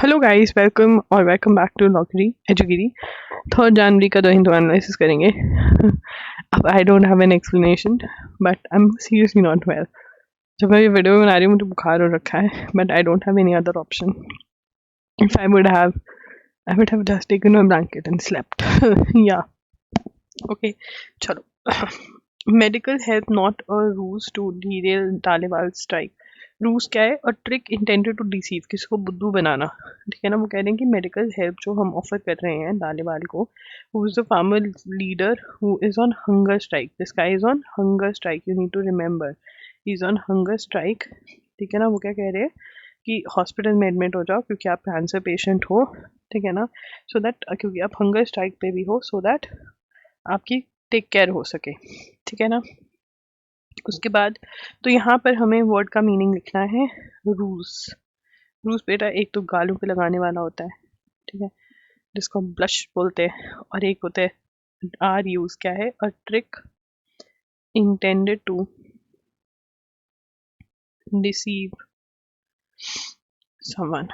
Hello guys, welcome back to लॉकरी एजुगिरी। 3 जनवरी का द हिंदू एनालिसिस करेंगे। अब I don't have an explanation but I am seriously not well. जब मैं ये वीडियो बना रही हूँ मुझे बुखार हो रखा है, but I don't have any other option. If I would have just taken my blanket and slept. या ओके, चलो। Medical help not a ruse to derail Taliban strike. Ruse क्या है? और ट्रिक इंटेंडेड टू डिसीव, किसको बुद्धू बनाना। ठीक है ना। वो कह रहे हैं कि मेडिकल हेल्प जो हम ऑफर कर रहे हैं तालिबान को, who is the farmer leader who is on hunger strike. This guy is on hunger strike, you need to remember, he is on hunger strike. ठीक है ना। वो क्या कह रहे हैं कि हॉस्पिटल में एडमिट हो जाओ क्योंकि आप कैंसर पेशेंट हो। ठीक है ना। सो दैट क्योंकि आप हंगर स्ट्राइक पे भी हो, सो दैट आपकी टेक केयर हो सके। ठीक है ना। उसके बाद तो यहाँ पर हमें वर्ड का मीनिंग लिखना है रूस। रूस बेटा एक तो गालों पे लगाने वाला होता है, ठीक है, जिसको हम ब्लश बोलते हैं, और एक होता है आर यूज क्या है, a trick intended to deceive someone.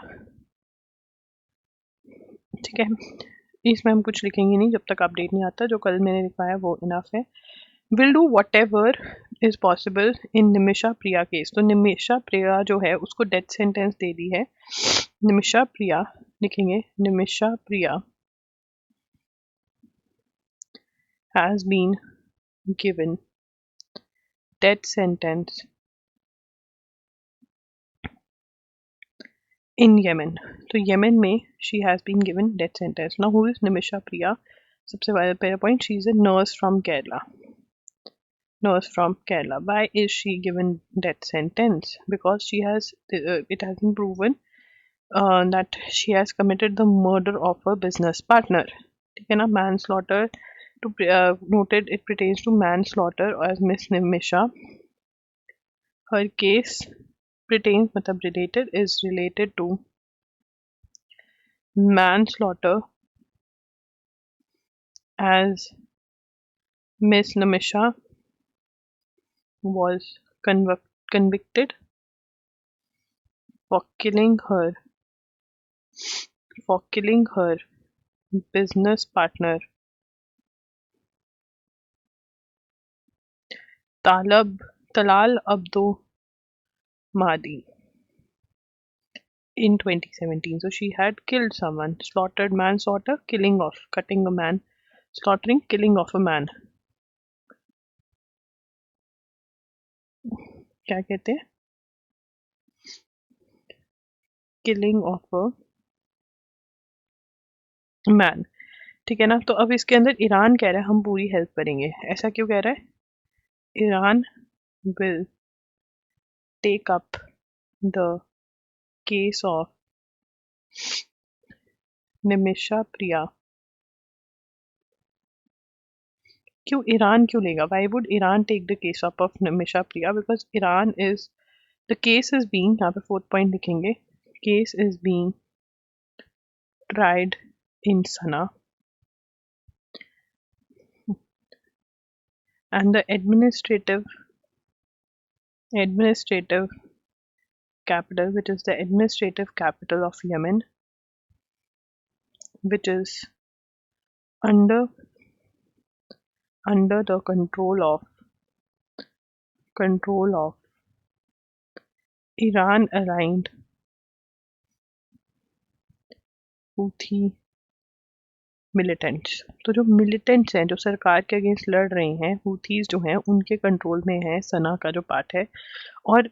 ठीक है। इसमें हम कुछ लिखेंगे नहीं जब तक अपडेट नहीं आता। जो कल मैंने लिखवाया वो इनफ है। Will do what ever is possible in Nimisha Priya case. तो निमिषा प्रिया जो है उसको डेथ सेंटेंस दे दी है। निमिषा प्रिया लिखेंगे, निमिषा प्रिया has been given death sentence in Yemen. तो येमेन में she has been given death sentence. Now who is Nimisha Priya? सबसे पहला point, she is a nurse from Kerala. Nurse from Kerala. Why is she given death sentence? Because she has it has been proven that she has committed the murder of her business partner. ठीक है ना। manslaughter to noted it pertains to manslaughter as Miss Nimisha. Her case pertains matlab related is related to manslaughter as Miss Nimisha was convicted for killing her business partner Talal Abdo Mahdi in 2017. So she had killed someone, slaughtered, manslaughter, killing of, cutting a man, slaughtering, killing of a man. क्या कहते हैं? Killing of a man. ठीक है ना। तो अब इसके अंदर ईरान कह रहा है हम पूरी हेल्प करेंगे। ऐसा क्यों कह रहा है? Iran will take up the case of Nimisha Priya. क्यों ईरान क्यों लेगा? Why would Iran take the case up of Nimisha Priya? Because Iran is the case is being, यहाँ पे 4th पॉइंट लिखेंगे, case is being tried in Sana and the administrative capital, which is the administrative capital of Yemen, which is under the control of Iran aligned Houthi militants. तो जो militants हैं जो सरकार के against लड़ रहे हैं, हूथीज जो हैं उनके कंट्रोल में है सना का जो पार्ट है। और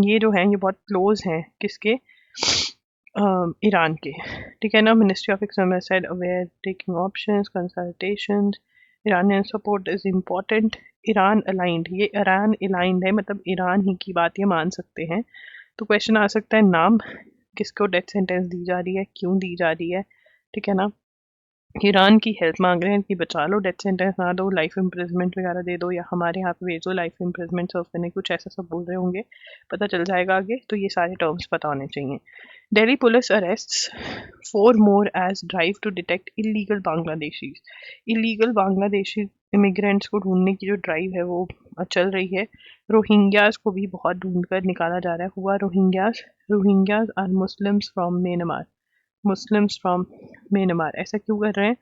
ये जो हैं ये बहुत क्लोज हैं किसके? ईरान के। ठीक है ना। Ministry of external said aware taking options consultations Iranian support is important. Iran aligned, ये ईरान अलाइंड है, मतलब ईरान ही की बात ये मान सकते हैं। तो क्वेश्चन आ सकता है नाम, किसको डेथ सेंटेंस दी जा रही है, क्यों दी जा रही है। ठीक है ना। ईरान की हेल्प मांग रहे हैं कि बचा लो, डेथ सेंटेंस ना दो, लाइफ इम्प्रिजमेंट वगैरह दे दो, या हमारे यहाँ पे भेजो लाइफ इम्प्रिजमेंट सर्व करने, कुछ ऐसा सब बोल रहे होंगे, पता चल जाएगा आगे। तो ये सारे टर्म्स पता होने चाहिए। Delhi police अरेस्ट्स 4 more as drive to detect illegal Bangladeshis. Illegal Bangladeshi immigrants को ढूंढने की जो ड्राइव है वो चल रही है. रोहिंग्यास को भी बहुत ढूंढ कर निकाला जा रहा है. हुआ Rohingyas. Rohingyas are Muslims from Myanmar. Muslims from Myanmar. ऐसा क्यों कर रहे हैं?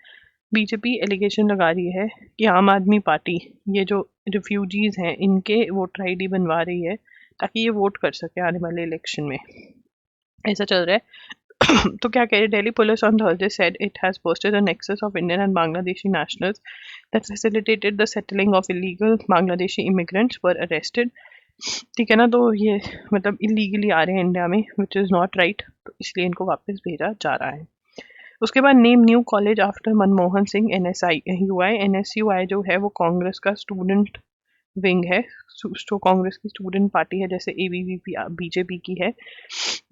बीजेपी एलिगेशन लगा रही है कि आम आदमी पार्टी ये जो रिफ्यूजीज हैं इनके वोटर आईडी बनवा रही है ताकि ये वोट कर सके आने वाले इलेक्शन में. ऐसा चल रहा है. तो क्या कह रहे, Delhi police on Thursday said it has posted a nexus of Indian and Bangladeshi nationals that facilitated the settling of illegal Bangladeshi immigrants were arrested. ठीक है ना. तो ये मतलब इलीगली आ रहे हैं इंडिया में, विच इज़ नॉट राइट, तो इसलिए इनको वापस भेजा जा रहा है. उसके बाद name new college after Manmohan Singh. NSUI जो है वो कांग्रेस का स्टूडेंट विंग है, जो कांग्रेस की स्टूडेंट पार्टी है, जैसे ABVP बीजेपी की है.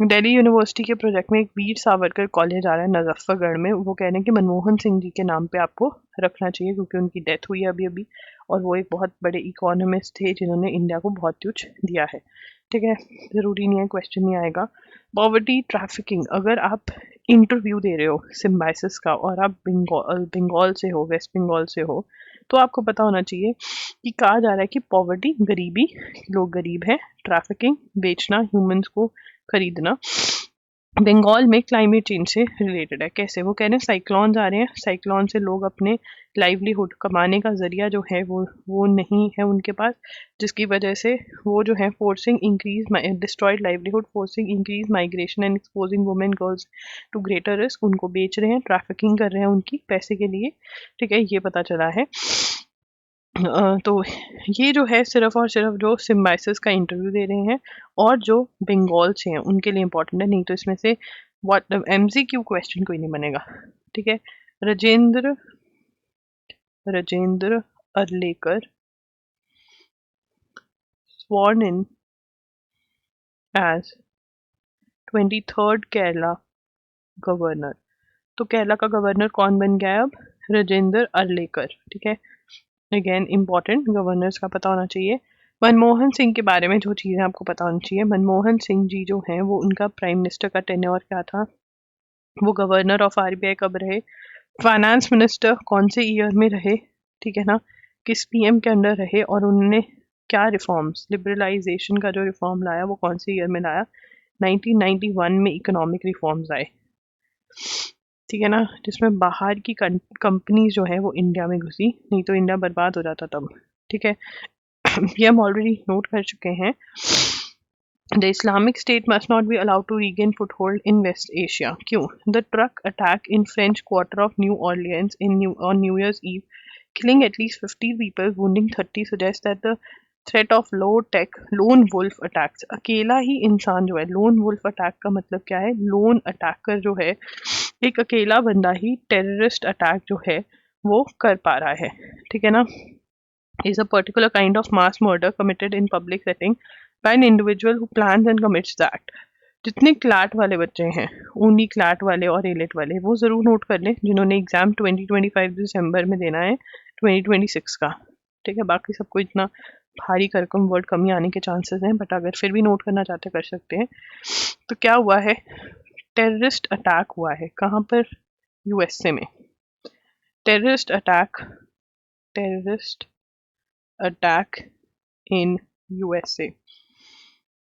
दिल्ली यूनिवर्सिटी के प्रोजेक्ट में एक वीर सावरकर कॉलेज आ रहा है मुजफ्फरगढ़ में. वो कह रहे हैं कि मनमोहन सिंह जी के नाम पे आपको रखना चाहिए क्योंकि उनकी डेथ हुई है अभी अभी, और वो एक बहुत बड़े इकोनॉमिस्ट थे जिन्होंने इंडिया को बहुत कुछ दिया है. ठीक है, ज़रूरी नहीं है, क्वेश्चन नहीं आएगा. Poverty trafficking. अगर आप इंटरव्यू दे रहे हो सिम्बाइसिस का और आप बंगाल से हो, वेस्ट बंगाल से हो, तो आपको पता होना चाहिए कि कहा जा रहा है कि पॉवर्टी गरीबी, लोग गरीब हैं, ट्रैफिकिंग बेचना, ह्यूमंस को खरीदना बंगाल में क्लाइमेट चेंज से रिलेटेड है. कैसे? वो कह रहे हैं साइक्लोन्स आ रहे हैं, साइक्लोन से लोग अपने लाइवलीहुड कमाने का जरिया जो है वो नहीं है उनके पास, जिसकी वजह से वो जो है forcing increase destroyed livelihood, forcing increase migration and exposing women girls to greater risk. उनको बेच रहे हैं, ट्रैफिकिंग कर रहे हैं उनकी पैसे के लिए. ठीक है, ये पता चला है. तो ये जो है सिर्फ और सिर्फ जो सिम्बाइसिस का इंटरव्यू दे रहे हैं और जो बंगाल से हैं उनके लिए इम्पोर्टेंट है. नहीं तो इसमें से MCQ क्वेश्चन कोई नहीं बनेगा. ठीक है. Rajendra Arlekar sworn in as 23rd Kerala governor. तो केरला का गवर्नर कौन बन गया है अब? राजेंद्र अर्लेकर. ठीक है, अगेन इम्पॉर्टेंट, गवर्नर्स का पता होना चाहिए. मनमोहन सिंह के बारे में जो चीज़ें आपको पता होनी चाहिए. मनमोहन सिंह जी जो हैं वो उनका प्राइम मिनिस्टर का टेन्योर क्या था, वो गवर्नर ऑफ RBI कब रहे, फाइनेंस मिनिस्टर कौन से ईयर में रहे, ठीक है ना, किस PM के अंडर रहे, और उन्होंने क्या रिफॉर्म्स, लिबरलाइजेशन का जो रिफॉर्म लाया वो कौन से ईयर में लाया. 1991 में इकोनॉमिक रिफॉर्म्स आए. ठीक है ना, जिसमें बाहर की कंपनीज जो है वो इंडिया में घुसी, नहीं तो इंडिया बर्बाद हो जाता तब. ठीक है, ये हम ऑलरेडी नोट कर चुके हैं. The Islamic State must not be allowed to regain foothold in West Asia. क्यों? The truck attack in French Quarter of New Orleans on New Year's Eve, killing at least 50 people, wounding 30, suggests that the threat of low-tech lone wolf attacks. अकेला ही इंसान जो है, lone wolf attack का मतलब क्या है? lone attacker जो है, एक अकेला बंदा ही टेररिस्ट अटैक जो है वो कर पा रहा है. ठीक है ना. is a particular kind of mass murder committed in public setting by an individual who plans and commits the act. जितने क्लाट वाले बच्चे हैं, ऊनी क्लाट वाले और एलिट वाले, वो ज़रूर नोट कर लें जिन्होंने एग्ज़ाम 2025 दिसंबर में देना है 2026 का. ठीक है, बाकी सबको इतना भारी करकम वर्ड कम ही आने के चांसेस हैं, बट अगर फिर भी नोट करना चाहते कर सकते हैं. तो क्या हुआ है, टेररिस्ट अटैक हुआ है. कहाँ पर? USA में. Terrorist attack in USA.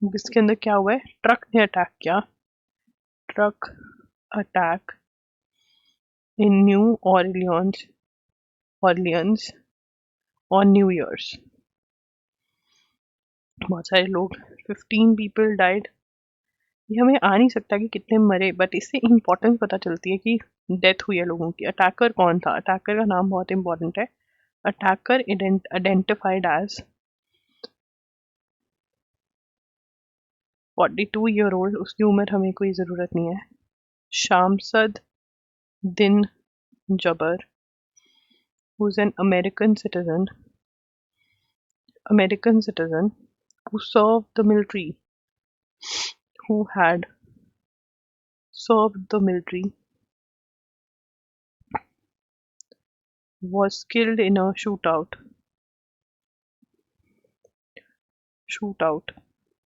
इसके अंदर क्या हुआ है, ट्रक ने अटैक किया, truck attack in new Orleans on new years. बहुत सारे लोग, 15 पीपल डाइड. ये हमें आ नहीं सकता कि कितने मरे, बट इससे इम्पोर्टेंस पता चलती है कि डेथ हुई है लोगों की. अटैकर कौन था? अटैकर का नाम बहुत इंपॉर्टेंट है. Attacker identified as 42-year-old. उसकी उम्र हमें कोई ज़रूरत नहीं है. शामसद दिन जबर, who is an American citizen who served the military, who had served the military, was killed in a shootout.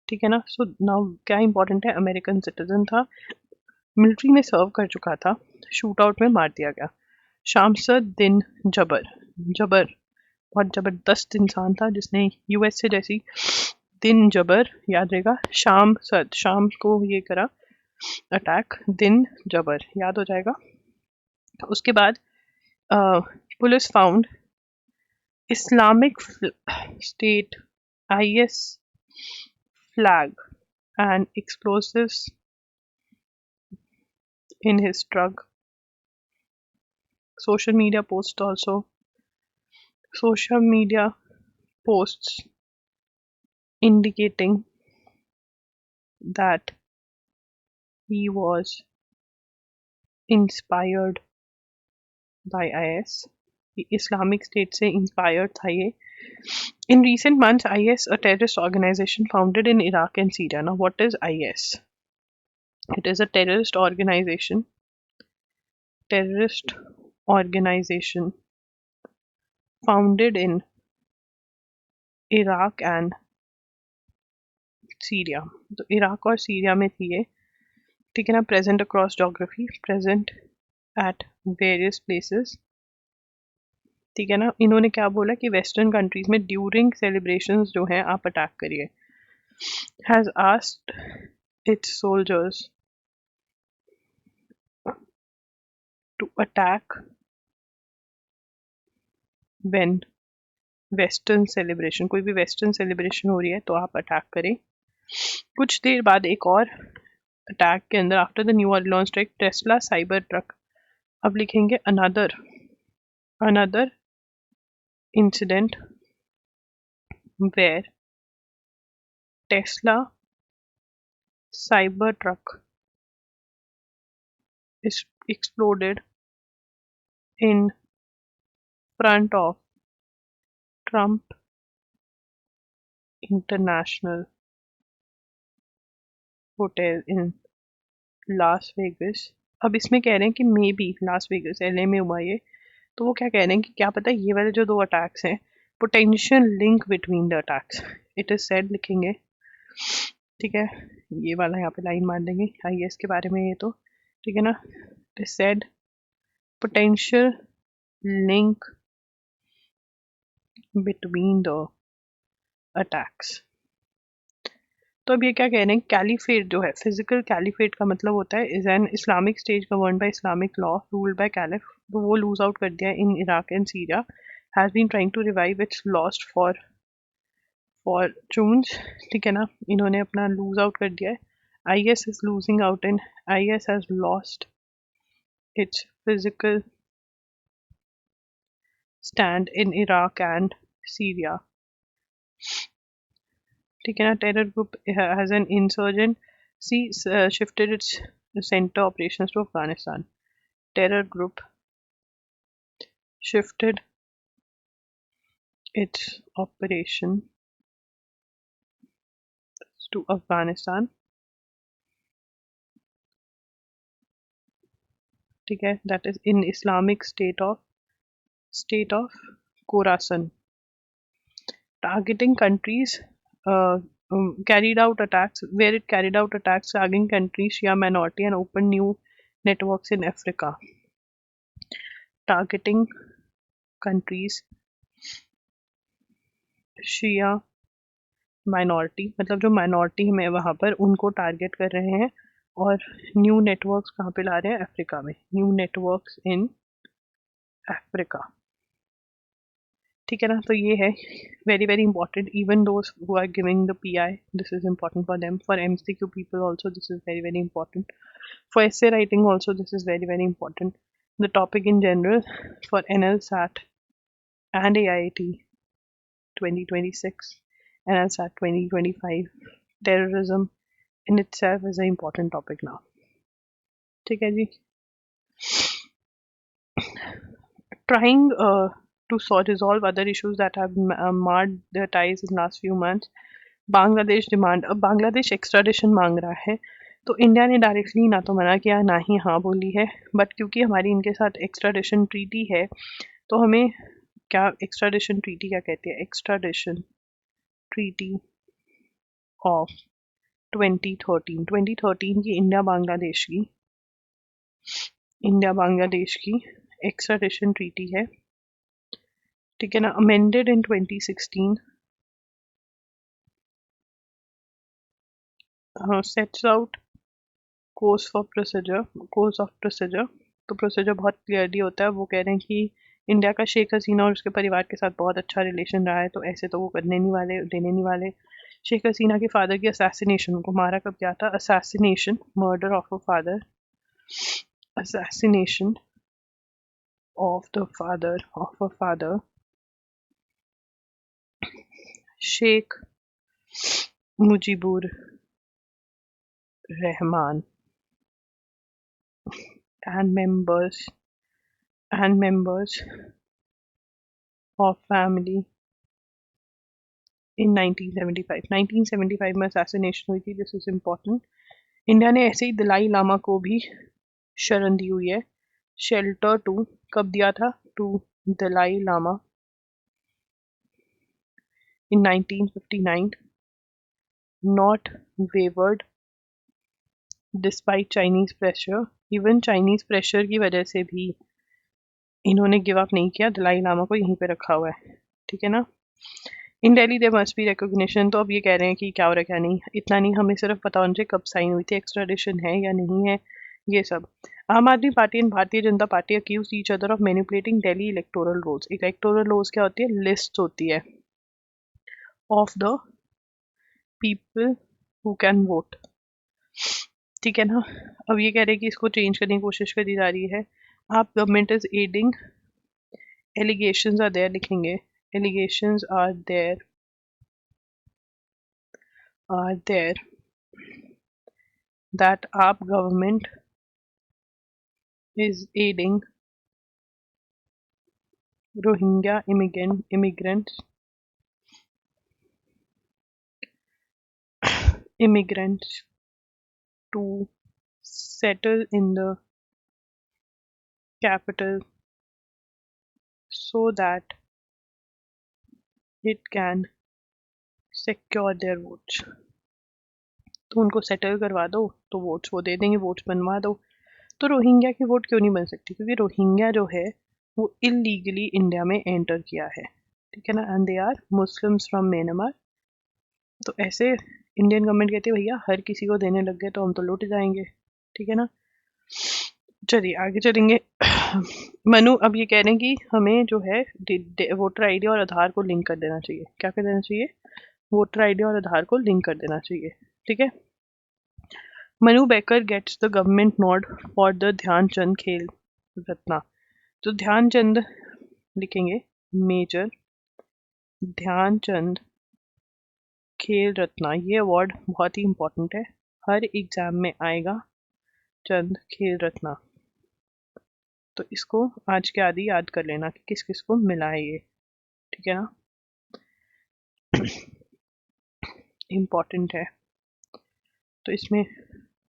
ठीक है ना. सो नाउ क्या इंपॉर्टेंट है, अमेरिकन सिटीजन था, मिलिट्री में सर्व कर चुका था, शूट आउट में मार दिया गया। शामसद दिन जबर, जबर बहुत जबरदस्त इंसान था जिसने यूएस से जैसी दिन जबर याद रहेगा, शाम को ये करा अटैक, दिन जबर याद हो जाएगा। उसके बाद police found Islamic state IS flag and explosives in his truck. Social media posts also. Social media posts indicating that he was inspired by IS. Islamic State से inspired था ये. In recent months, IS, a terrorist organization founded in Iraq and Syria. Now, what is IS? It is a terrorist organization founded in Iraq and Syria. तो Iraq और Syria में थी ये, ठीक है ना. Present across geography, present at various places, ठीक है ना. इन्होंने क्या बोला कि वेस्टर्न कंट्रीज में ड्यूरिंग सेलिब्रेशंस जो हैं आप अटैक करिए. Has asked its soldiers to attack when western celebration, कोई भी वेस्टर्न सेलिब्रेशन हो रही है तो आप अटैक करें. कुछ देर बाद एक और अटैक के अंदर, after the New Orleans strike, Tesla cyber truck. अब लिखेंगे another incident where Tesla cyber truck is exploded in front of Trump International Hotel in Las Vegas. अब इसमें कह रहे हैं कि maybe Las Vegas LA में हुआ ये, तो वो क्या कह रहे हैं कि क्या पता ये वाले जो 2 अटैक्स हैं, potential link between the attacks, it is said लिखेंगे, ठीक है. ये वाला यहाँ पे लाइन मान देंगे IS के बारे में, ये तो ठीक है ना. It is said potential link between the attacks. तो अब ये क्या कह रहे हैं, कैलिफेट जो है, फिजिकल कैलिफेट का मतलब होता है is an Islamic state govern by Islamic law ruled by caliph. तो वो लूज आउट कर दिया in Iraq and Syria, has been trying to revive its lost fortunes, ठीक है ना. इन्होंने अपना लूज आउट कर दिया है. IS is losing out and IS has lost its physical stand in Iraq and Syria, ठीक है ना. Terror group has an insurgent shifted its center operations to Afghanistan. Terror group shifted its operation to Afghanistan, ठीक है. that is in Islamic state of Khorasan, targeting countries, carried out attacks targeting countries, Shia minority, and opened new networks in Africa. Targeting countries Shia minority, मतलब जो minority में वहाँ पर उनको target कर रहे हैं, और न्यू नेटवर्क्स कहाँ पे ला रहे हैं, अफ्रीका में. न्यू नेटवर्क्स इन अफ्रीका, ठीक है ना. तो ये है very very important. Even those who are giving the PI, this is important for them. For MCQ people also this is very very important. For essay writing also this is very very important. The topic in general for NLSAT and AIT 2026, NLSAT 2025, terrorism in itself is an important topic now, ठीक है जी. Trying to resolve other issues that have marred their ties in last few months. Bangladesh demand, अब Bangladesh extradition मांग रहा है, तो India ने directly ना तो मना किया ना ही हाँ बोली है, बट क्योंकि हमारी इनके साथ एक्स्ट्राडिशन ट्रीटी है, तो हमें क्या एक्स्ट्राडिशन ट्रीटी क्या कहती है, एक्स्ट्राडिशन ट्रीटी ऑफ 2013 की इंडिया बांग्लादेश की इंडिया बांग्लादेश की एक्स्ट्राडिशन ट्रीटी है, ठीक है ना, amended in 2016, sets out course of procedure. तो प्रोसीजर बहुत क्लियरली होता है, वो कह रहे हैं कि इंडिया का शेख हसीना और उसके परिवार के साथ बहुत अच्छा रिलेशन रहा है, तो ऐसे तो वो करने नहीं वाले, देने नहीं वाले। शेख हसीना के फादर की असैसिनेशन, उनको मारा कब गया था, assassination, murder of a father, assassination of the father of a father, Sheikh Mujibur Rahman, and members of family in 1975। 1975 में assassination हुई थी, दिस इज इम्पोर्टेंट। इंडिया ने ऐसे ही दलाई लामा को भी शरण दी हुई है, शेल्टर टू, कब दिया था, to Dalai Lama in 1959, not wavered despite Chinese pressure, even Chinese pressure की वजह से भी इन्होंने गिव अप नहीं किया, दलाई लामा को यहीं पे रखा हुआ है, ठीक है ना। In Delhi there must be recognition, तो अब ये कह रहे हैं कि क्या हो रहा है क्या नहीं, इतना नहीं, हमें सिर्फ पता होना चाहिए कब साइन हुई थी, एक्स्ट्राडिशन है या नहीं है, ये सब। आम आदमी party and Bharatiya Janata party accuse each other of manipulating Delhi electoral rolls. Electoral rolls क्या होती है, लिस्ट होती है of the people who can vote, ठीक है ना। अब ये कह रहे हैं कि इसको चेंज करने की कोशिश करी जा रही है। AAP government is adding, allegations are there लिखेंगे, allegations are there that AAP government is aiding Rohingya immigrants to settle in the capital so that it can secure their votes। तो उनको सेटल करवा दो तो वोट्स वो दे देंगे, वोट्स बनवा दो। तो रोहिंग्या की वोट क्यों नहीं बन सकती, क्योंकि रोहिंग्या जो है वो इलीगली इंडिया में एंटर किया है, ठीक है ना, and they are Muslims from Myanmar. तो ऐसे इंडियन गवर्नमेंट कहती है भैया हर किसी को देने लग गए तो हम तो लौट जाएंगे, ठीक है ना। चलिए आगे चलेंगे। मनु अब ये कह रहे हैं कि हमें जो है वोटर आईडी और आधार को लिंक कर देना चाहिए, क्या कर देना चाहिए, वोटर आईडी और आधार को लिंक कर देना चाहिए, ठीक है। Manu Bhaker gets the government nod for the Dhyan Chand Khel Ratna. तो ध्यानचंद लिखेंगे, मेजर ध्यानचंद खेल रत्ना, ये अवार्ड बहुत ही इंपॉर्टेंट है, हर एग्जाम में आएगा, चंद खेल रत्ना। तो इसको आज के आदि याद कर लेना कि किस किस को मिला है ये, ठीक है ना, इम्पॉर्टेंट है। तो इसमें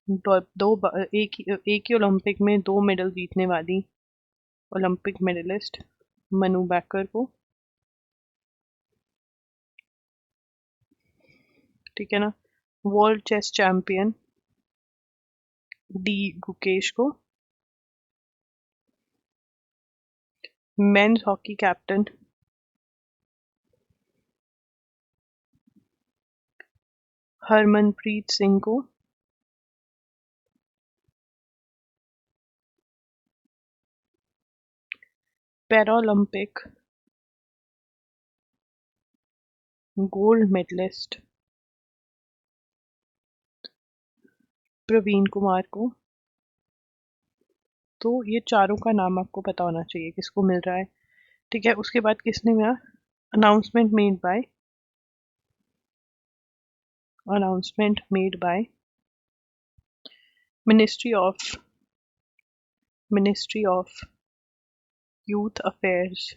एक ही ओलंपिक में 2 मेडल जीतने वाली ओलंपिक मेडलिस्ट मनु बैकर को, ठीक है ना। World chess champion D Gukesh को, men's hockey captain Harmanpreet Singh को, Paralympic gold medallist Praveen Kumar को। तो ये चारों का नाम आपको पता होना चाहिए किसको मिल रहा है, ठीक है। उसके बाद किसने मिला, announcement made by ministry of youth affairs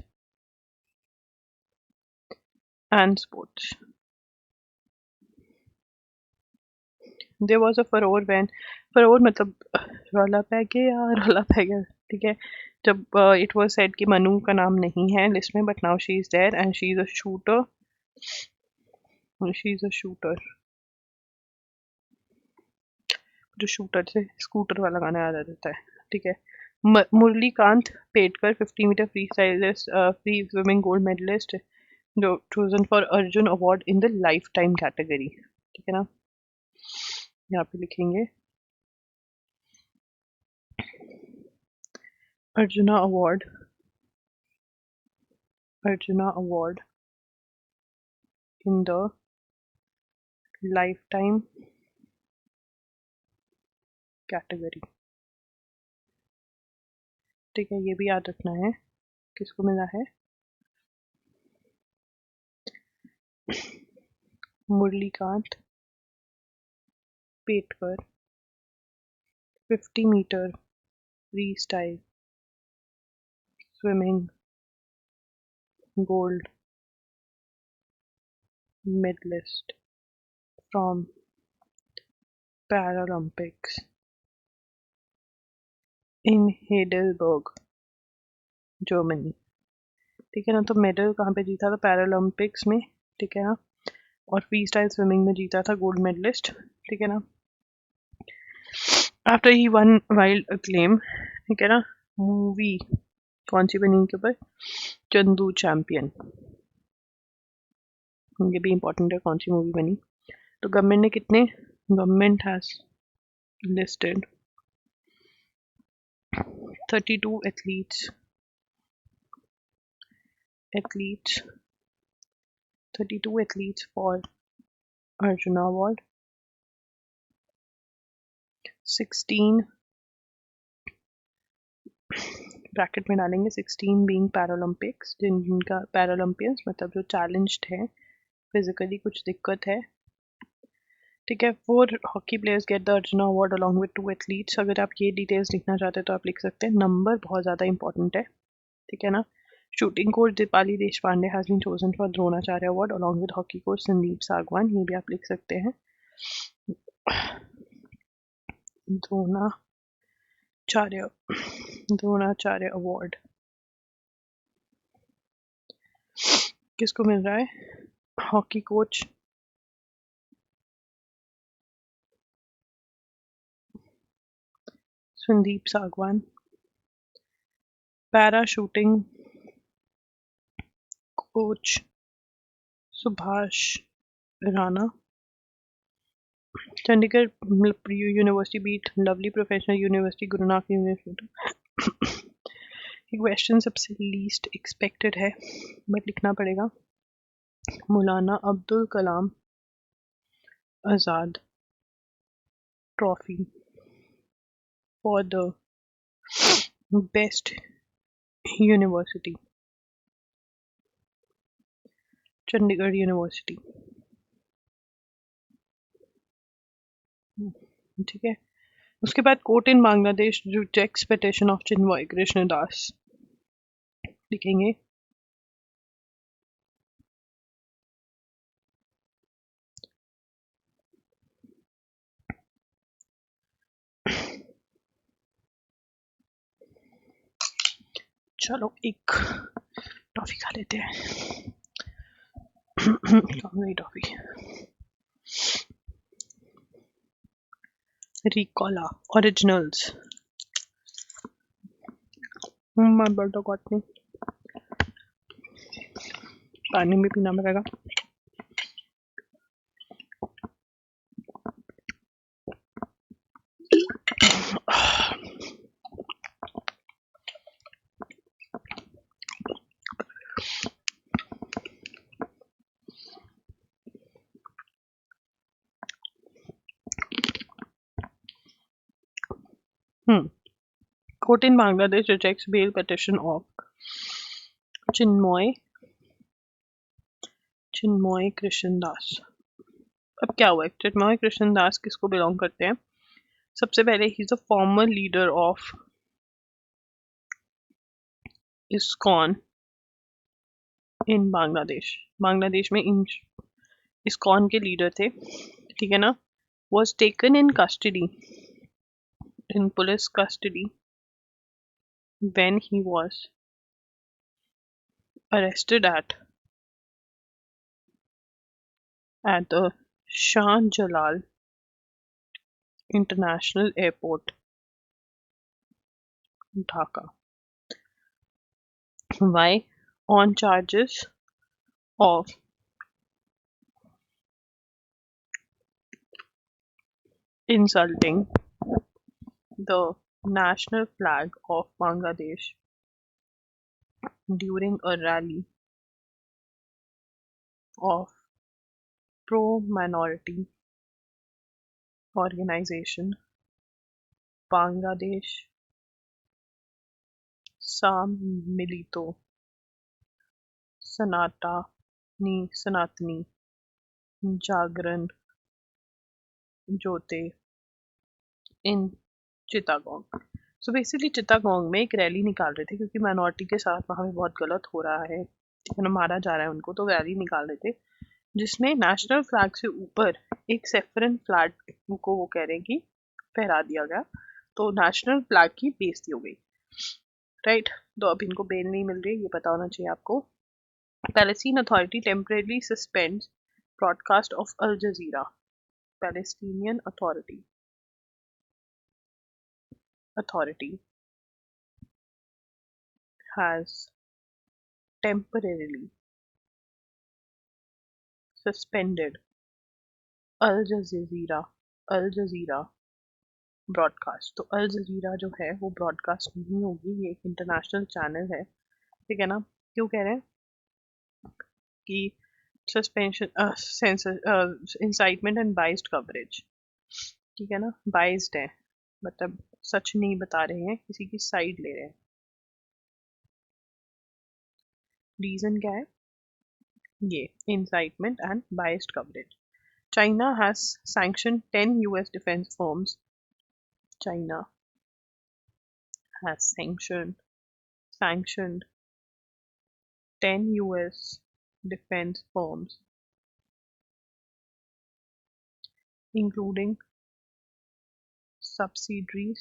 and sports. There was a furore मतलब रौला पै गया, रौला पै गया, ठीक है। जब इट वाज सेड कि मनु का नाम नहीं है लिस्ट में, but now she is there and she is a shooter, जो शूटर से स्कूटर वाला गाना याद आ जाता है, ठीक है। Murlikant Pedkar, 50 meter freestylist, free swimming gold medalist, जो chosen for Arjun Award in the lifetime category. ठीक है ना, यहाँ पे लिखेंगे Arjuna Award, Arjuna Award in the lifetime category. ठीक है, ये भी याद रखना है किसको मिला है, Muralikant Petkar, 50 metre freestyle swimming gold medalist from Paralympics in Heidelberg, Germany. ठीक है ना, तो मेडल कहाँ पे जीता था, पैरालंपिक्स में. ठीक है ना, और फ्री स्टाइल स्विमिंग में जीता था, गोल्ड मेडलिस्ट. ठीक है ना, after he one wild acclaim. ठीक है ना, मूवी कौन सी बनी इनके ऊपर, चंदू चैंपियन. ये भी इंपॉर्टेंट है, कौन सी मूवी बनी. तो गवर्नमेंट ने कितने, government has listed 32 athletes 32 athletes for Arjuna Award. 16 bracket में डालेंगे, 16 बीइंग पैरालंपिक्स, जिनका पैरालंपियंस मतलब जो चैलेंज्ड है, फिजिकली कुछ दिक्कत है. ठीक है, 4 hockey players get the arjuna award along with 2 athletes. अगर आप ये डिटेल्स लिखना चाहते हैं तो आप लिख सकते हैं, नंबर बहुत ज़्यादा इंपॉर्टेंट है. ठीक है ना, shooting coach Deepali Deshpande has been chosen for Dronacharya award along with hockey coach Sandeep Sangwan. ये भी आप लिख सकते हैं, द्रोणाचार्य अवार्ड किसको मिल रहा है, hockey coach Sandeep Sangwan, para shooting coach Subhash Rana, Chandigarh University beat Lovely Professional University Guru Nanak University. Question सबसे लीस्ट एक्सपेक्टेड है बट लिखना पड़ेगा, Maulana Abdul Kalam Azad trophy for the best university, Chandigarh University. ठीक है, उसके बाद court in Bangladesh rejects petition of Chinmoy Krishna Das. लिखेंगे चलो एक टॉफी खा लेते हैं. कहाँ गई टॉफी, रिकॉला ओरिजिनल्स. मैं बर्डो कॉट नहीं, पानी भी पीना पड़ेगा. Court in Bangladesh rejects bail petition of चिन्मय कृष्णदास. अब क्या हुआ, चिन्मय कृष्णदास किसको बिलोंग करते हैं, सबसे पहले he is a former leader of ISKCON in Bangladesh. Bangladesh में इस्कॉन के लीडर थे. ठीक है ना, was taken in custody, in police custody when he was arrested at the Shah Jalal International Airport Dhaka. Why? On charges of insulting the national flag of Bangladesh during a rally of pro-minority organization Bangladesh Sammilito Sanatani Jagran Jyote in Chittagong. So basically Chittagong में एक rally निकाल रहे थे क्योंकि minority के साथ वहाँ पे बहुत गलत हो रहा है, ठीक है ना, मारा जा रहा है उनको, तो रैली निकाल रहे थे जिसमें नेशनल फ्लैग से ऊपर एक सेफरन फ्लैग को वो कह रहे हैं कि फहरा दिया गया, तो नेशनल फ्लैग की बेइज्जती हो गई, राइट. तो अब इनको बेल नहीं मिल रही, ये पता होना चाहिए आपको. Palestine Authority temporarily suspends broadcast of Al Jazeera. Palestinian Authority has temporarily suspended Al Jazeera broadcast. तो अल जजीरा जो है वो ब्रॉडकास्ट नहीं होगी, ये एक इंटरनेशनल चैनल है, ठीक है ना. क्यों कह रहे हैं कि suspension incitement and biased coverage, ठीक है ना, बाइस्ड है मतलब सच नहीं बता रहे हैं, किसी की साइड ले रहे हैं. रीजन क्या है? ये incitement and biased coverage. China has sanctioned 10 US defense firms. China has sanctioned 10 US defense firms, including subsidiaries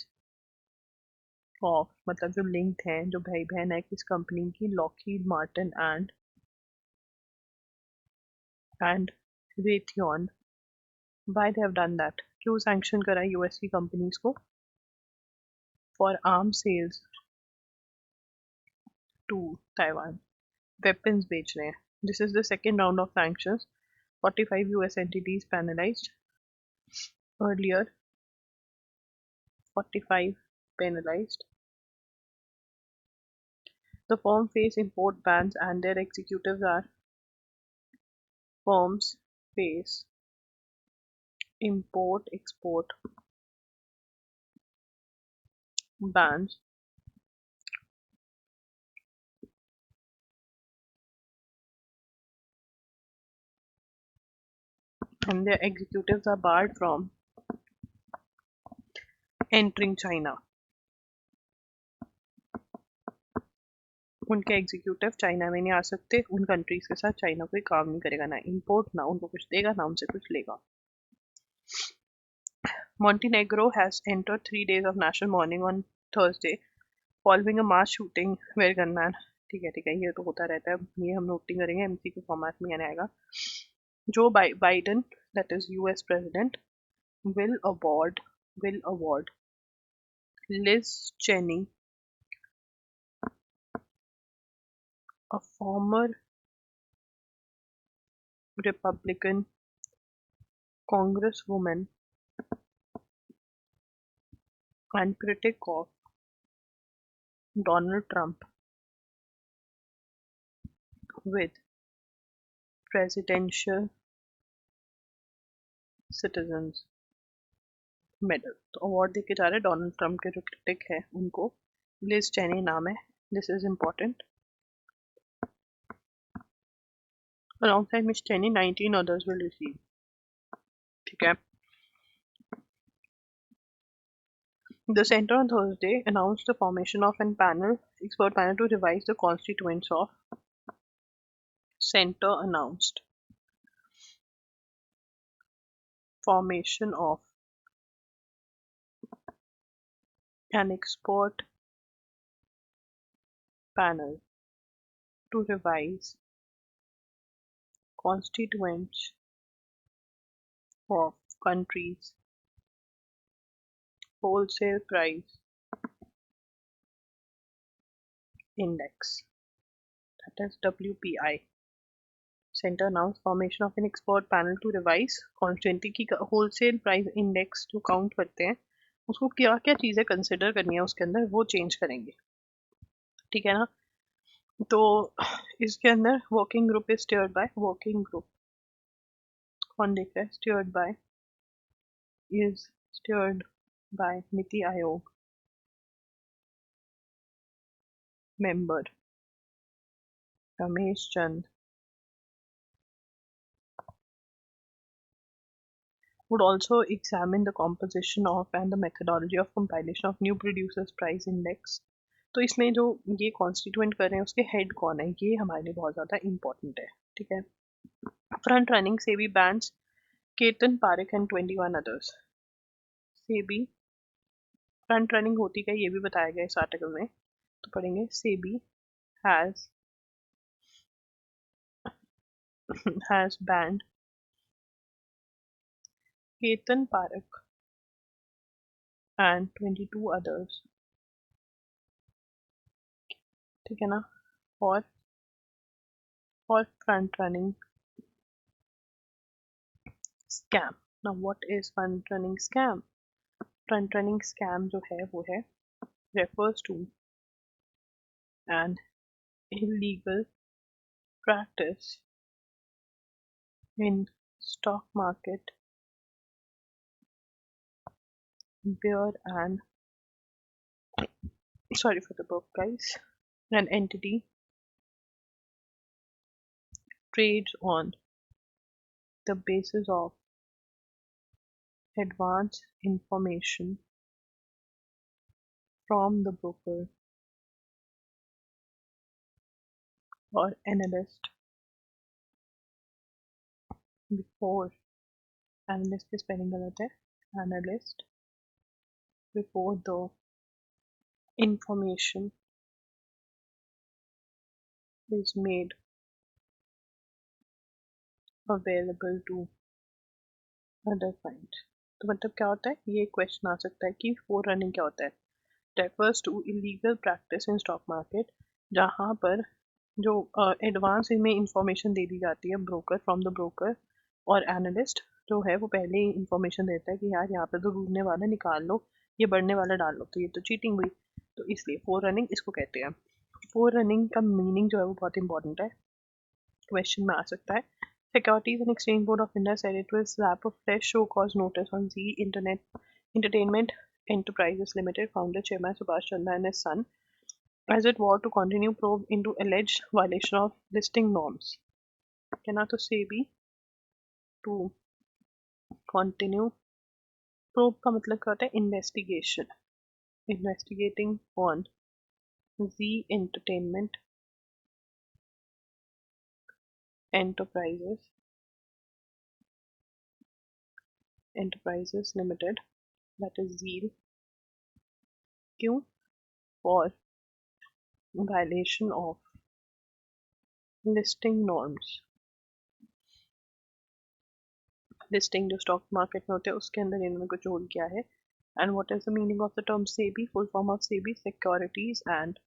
of, मतलब जो linked हैं, जो भाई बहन है किस कंपनी की, Lockheed Martin and Raytheon. Why they have done that? क्यों sanction करा US की companies को? For arms sales to Taiwan. Weapons बेच रहे हैं. This is the second round of sanctions. 45 US entities penalized. Earlier, 45 penalized. The firm face import bans and their executives are firms face import-export bans and their executives are barred from entering China. उनके executive China में नहीं आ सकते, उन countries के साथ China कोई काम नहीं करेगा, ना इंपोर्ट, ना उनको कुछ देगा, ना उनसे कुछ लेगा. Montenegro has entered 3 days of national mourning on Thursday following a mass shooting where gunman, ठीक है ये तो होता रहता है, ये हम नोटिंग करेंगे, एमसी के फॉर्मेट में आएगा. Joe Biden, that is US president, will award Liz Cheney, a former Republican congresswoman and critic of Donald Trump, with Presidential Citizens Medal. तो अवार्ड देके जा रहे हैं डोनाल्ड ट्रंप के जो क्रिटिक है उनको. लिज चेनी नाम है. This is important. Alongside Ms. Cheney, 19 others will receive. ठीक है. The center on Thursday announced the formation of an expert panel to revise the constituents of. Center announced formation of an expert panel to revise constituents of countries' wholesale price Index, that is WPI. Center announced formation of an expert panel to revise constantly कि wholesale price index जो count करते हैं उसको क्या क्या चीज़ें consider करनी है उसके अंदर वो चेंज करेंगे, ठीक है ना। तो इसके अंदर working group is steered by working group, कौन देख रहा है, steered by is steered by NITI Aayog member Ramesh Chand would also examine the composition of and the methodology of compilation of new producers price index। तो इसमें जो ये कॉन्स्टिट्यूएंट कर रहे हैं उसके हेड कौन है, ये हमारे लिए बहुत ज़्यादा इंपॉर्टेंट है, ठीक है। Front running SEBI bans Ketan Parikh and 21 others. SEBI front running होती है ये भी बताया गया इस आर्टिकल में, तो पढ़ेंगे SEBI has banned Ketan Pareek and 22 others, ठीक है ना, for front running scam। now what is front running scam? front running scam जो है वो है refers to an illegal practice in stock market where an sorry for the burp guys, an entity trades on the basis of advance information from the broker or analyst before analyst की spelling गलत है, analyst before the information is made available to other clients। तो मतलब क्या होता है, ये question आ सकता है कि फोर रनिंग क्या होता है। refers to illegal practice in stock market जहाँ पर जो एडवांस में इंफॉर्मेशन दे दी जाती है ब्रोकर फ्रॉम द ब्रोकर और एनालिस्ट जो है वो पहले ही इंफॉर्मेशन देता है कि यार यहाँ पे तो डूबने वाला निकाल लो, ये बढ़ने वाला डाल लो, तो ये तो चीटिंग हुई, तो इसलिए फोर रनिंग इसको कहते हैं। फोर रनिंग का मीनिंग जो है वो बहुत इंपॉर्टेंट है, क्वेश्चन में आ सकता है। Securities and Exchange Board of India said it will slap a fresh show cause notice on Zee Entertainment Enterprises Limited founder Chairman Subhash Chandra and his son as it were to continue probe into alleged violation of listing norms। कहना तो SEBI to continue, probe का मतलब क्या होता है, investigation, investigating on Zee Enterprises Limited, that is Zee, क्यों, for violation of listing norms। Listing जो stock market में होते हैं उसके अंदर इन्होंने कुछ जोड़ किया है। And what is the meaning of the term SEBI, full form of SEBI securities and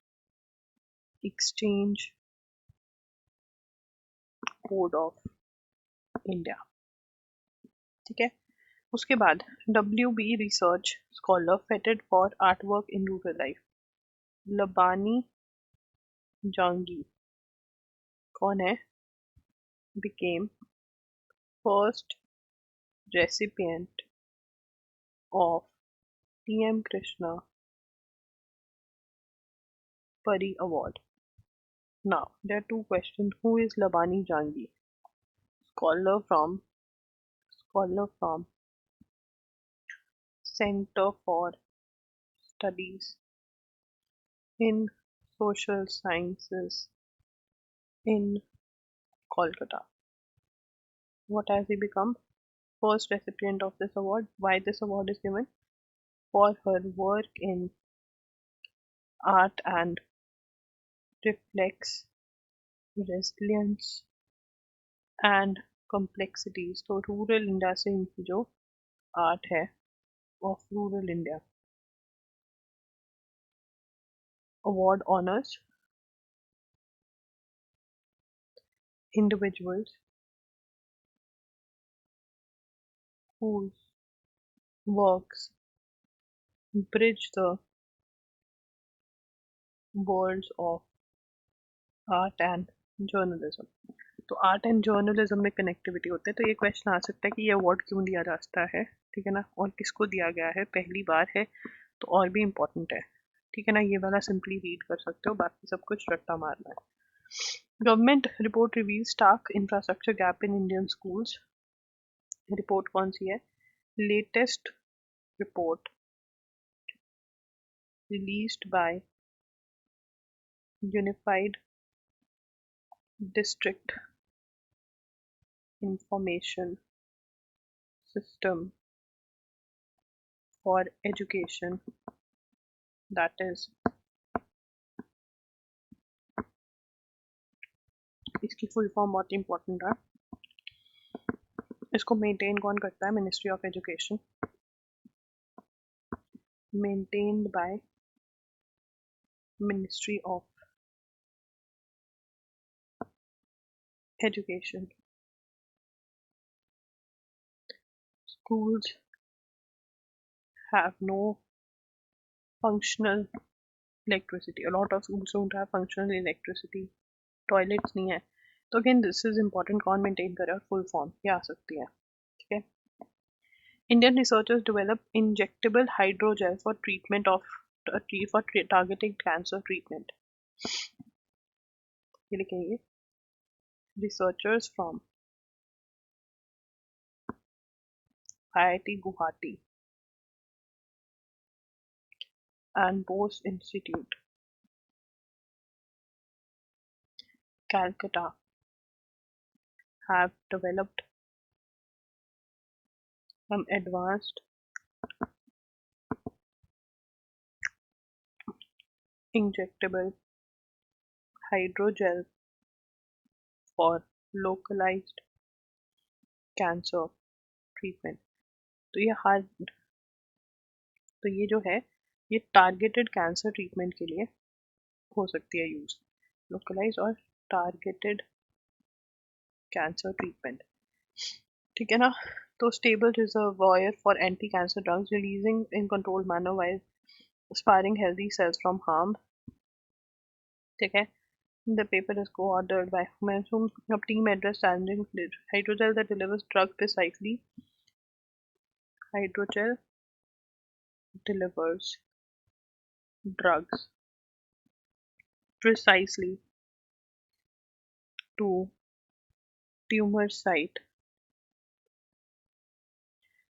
exchange board of India, ठीक है। उसके बाद WB research scholar feted for art work in rural life, Labani Jangi कौन है, became first recipient of TM Krishna Pari Award। Now there are two questions, who is Labani Jangi? Scholar from Center for Studies in Social Sciences in Kolkata। What has he become? First recipient of this award. Why this award is given? For her work in art and reflects resilience and complexities। तो rural India से इनकी जो art है of rural India. Award honours individuals whose works bridge the worlds of art and journalism. तो art and journalism में connectivity होते हैं, तो ये क्वेश्चन आ सकता है कि ये अवार्ड क्यों दिया जाता है, ठीक है ना, और किसको दिया गया है, पहली बार है तो और भी इम्पोर्टेंट है, ठीक है ना, ये वाला सिंपली रीड कर सकते हो, बाकी सब कुछ रट्टा मारना है। Government report reveal stark infrastructure gap in Indian schools. Report कौन सी है? Latest report released by unified district information system for education, that is, इसकी फुल फॉर्म बहुत इंपॉर्टेंट है, इसको मेंटेन कौन करता है? Ministry of education, maintained by ministry of education. Schools have no functional electricity. A lot of schools don't have functional electricity. Toilets नहीं है, तो अगेन दिस इज इम्पोर्टेंट, कौन मेंटेन करे, और फुल फॉर्म ये आ सकती है, ठीक है। Indian researchers develop injectable hydrogel for treatment of for targeted cancer treatment. ये लिखेंगे, researchers from IIT Guwahati and Bose Institute, Calcutta, have developed an advanced injectable hydrogel for localized cancer treatment. तो ये जो है ये टारगेटेड कैंसर ट्रीटमेंट के लिए हो सकती है यूज, लोकलाइज और टारगेटेड कैंसर ट्रीटमेंट, ठीक है ना। तो stable reservoir for anti cancer drugs releasing in controlled manner while sparing healthy cells from harm, ठीक है। The paper is co-authored by whom a team addressed challenging hydrogel that delivers drug precisely. Hydrogel delivers drugs precisely to tumor site।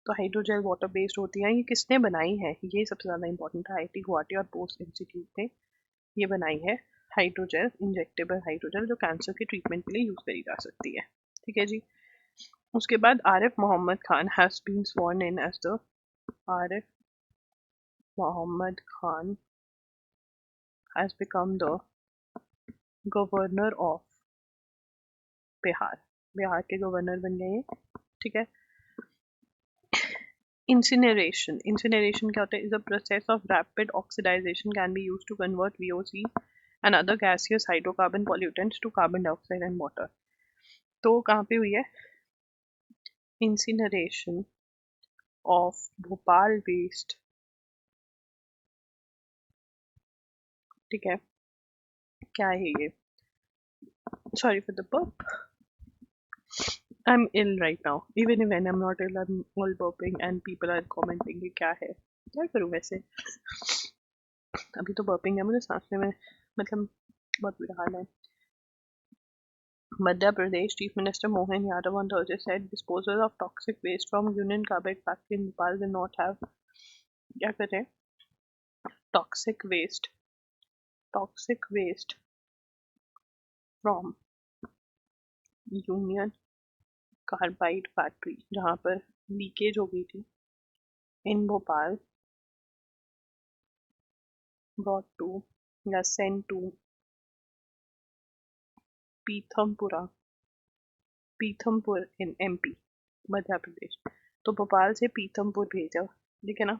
तो hydrogel water based होती है, ये किसने बनाई है, ये सबसे ज़्यादा इंपॉर्टेंट है, IIT गुवाहाटी और पोस्ट इंस्टीट्यूट ने ये बनाई है हाइड्रोजेल, इंजेक्टेबल हाइड्रोजेल, जो कैंसर के ट्रीटमेंट के लिए यूज़ करी जा सकती है, ठीक है जी। उसके बाद Arif Mohammad Khan has been sworn in as the, Arif Mohammad Khan has become the governor of Bihar, Bihar के गवर्नर बन गए, ठीक है। Incineration. Incineration क्या होता है? Is a process of rapid oxidization can be used to convert VOC and other gaseous hydrocarbon pollutants to carbon dioxide and water. तो कहाँ पे हुई है? Incineration of भोपाल waste, ठीक है। क्या है ये? Sorry for the burp. I'm ill right now. Even when I'm not ill, I'm all burping and people are commenting कि क्या है? क्या करूँ वैसे? अभी तो burping है, मुझे सांसने में मतलब बहुत बुरा हाल है। Madhya Pradesh Chief Minister Mohan Yadav on Thursday said disposal of toxic waste from Union Carbide factory in Bhopal will not have, क्या कर रहे हैं? Toxic waste from Union Carbide factory जहाँ पर लीकेज हो गई थी in Bhopal brought to या sent to Pithampur in MP, Madhya Pradesh. तो भोपाल से पीथमपुर भेजा, ठीक है ना।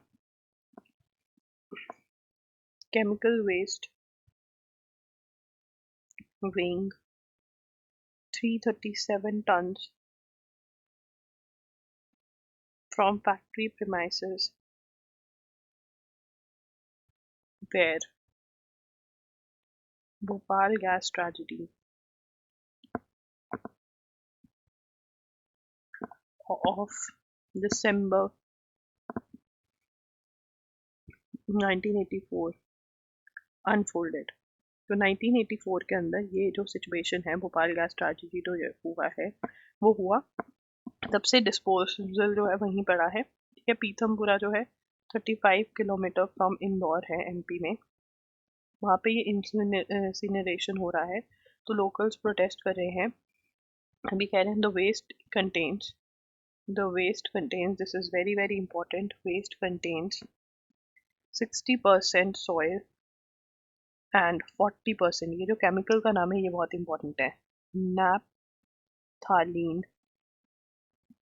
chemical waste weighing 337 tons from factory premises where Bhopal gas tragedy of December 1984 unfolded. तो 1984 के अंदर ये जो सिचुएशन है, भोपाल गैस ट्रेजेडी जो हुआ है, वो हुआ तब से डिस्पोजल जो है वहीं पड़ा है। ठीक है, पीथमपुरा जो है 35 किलोमीटर फ्रॉम इंदौर है एमपी में, वहाँ पे ये इंसिनरेशन हो रहा है। तो लोकल्स प्रोटेस्ट कर रहे हैं, अभी कह रहे हैं the waste contains, this is very very important, waste contains 60% soil and 40%, ये जो केमिकल का नाम है ये बहुत इंपॉर्टेंट है, naphthalene,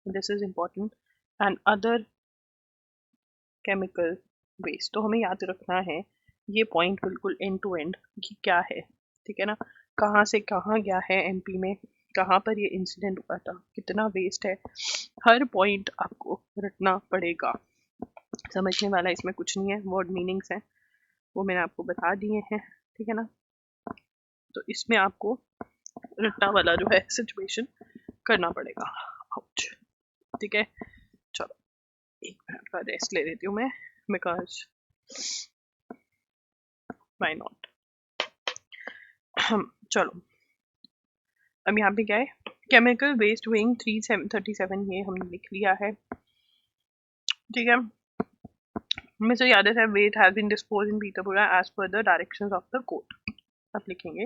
this is important, and other chemical waste. तो हमें याद रखना है ये पॉइंट बिल्कुल एंड टू एंड कि क्या है, ठीक है ना, कहाँ से कहाँ गया है एमपी में, कहाँ पर ये इंसिडेंट हुआ था, कितना वेस्ट है, हर पॉइंट आपको रटना पड़ेगा। समझने वाला इसमें कुछ नहीं है, वर्ड मीनिंग्स हैं वो मैंने आपको बता दिए हैं, ठीक है ना। तो इसमें आपको रट्टा वाला जो है सिचुएशन करना पड़ेगा। आउच, ठीक है। चलो 1 मिनट का रेस्ट ले लेती हूँ मैं, बिकॉज व्हाई नॉट। चलो अब यहाँ पे क्या है, केमिकल वेस्ट वेइंग 337, ये हमने लिख लिया है, ठीक है। मुझे याद है waste has been disposed in Pithampur as per the directions of the court. अब लिखेंगे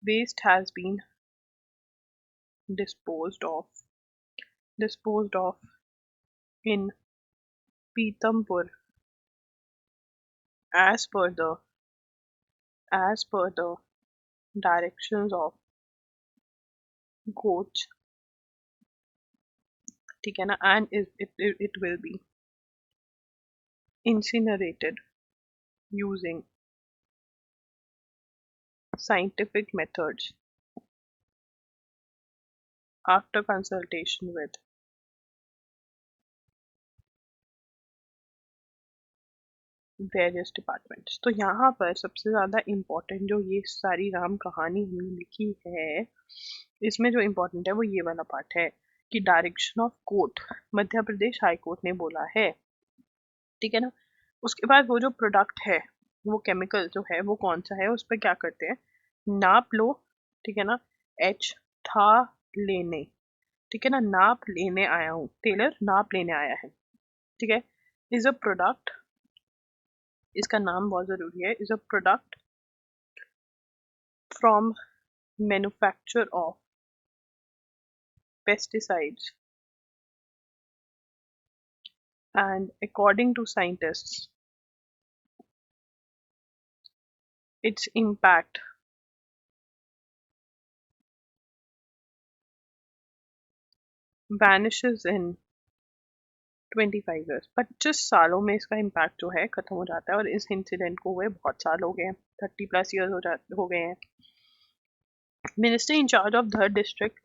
waste has been disposed of in Pitampur as per the directions of coach, ठीक है ना, and it will be incinerated using scientific methods after consultation with various departments. तो यहाँ पर सबसे ज़्यादा इम्पोर्टेंट जो ये सारी राम कहानी हमने लिखी है, इसमें जो इम्पोर्टेंट है वो ये वाला पार्ट है कि direction of court, Madhya Pradesh high court ने बोला है, ठीक है ना। उसके बाद वो जो प्रोडक्ट है, वो केमिकल जो है वो कौन सा है, उस पर क्या करते हैं, नाप लो, ठीक है ना, एच था लेने, ठीक है ना, नाप लेने आया हूँ, टेलर नाप लेने आया है, ठीक है। इज अ प्रोडक्ट, इसका नाम बहुत जरूरी है, is a product from manufacture of pesticides and according to scientists its impact vanishes in 25 years, 25 सालों में इसका इम्पैक्ट जो है खत्म हो जाता है, और इस इंसिडेंट को हुए बहुत साल हो गए हैं, 30+ ईयर्स हो गए हैं। Minister in charge of Dhar district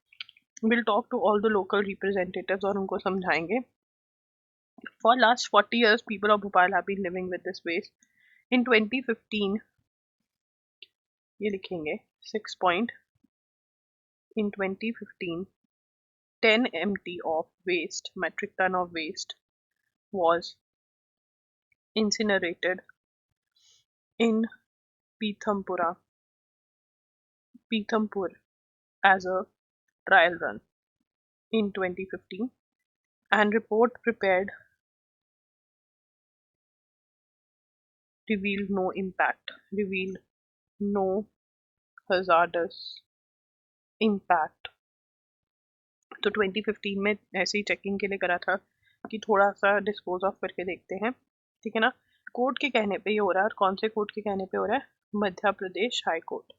will talk to all the local representatives, और उनको समझाएंगे। For last 40 years people of Bhopal have been living with this waste. In 2015 ये लिखेंगे 6 point, in 2015 10 MT of waste, metric ton of waste was incinerated in Pithampur as a trial run in 2015, and report prepared revealed no hazardous impact। तो 2015 में ऐसी checking के लिए करा था कि थोड़ा सा डिस्पोज ऑफ करके देखते हैं, ठीक है ना। कोर्ट के कहने पे ये हो रहा है, और कौन से कोर्ट के कहने पे हो रहा है, Madhya Pradesh high court.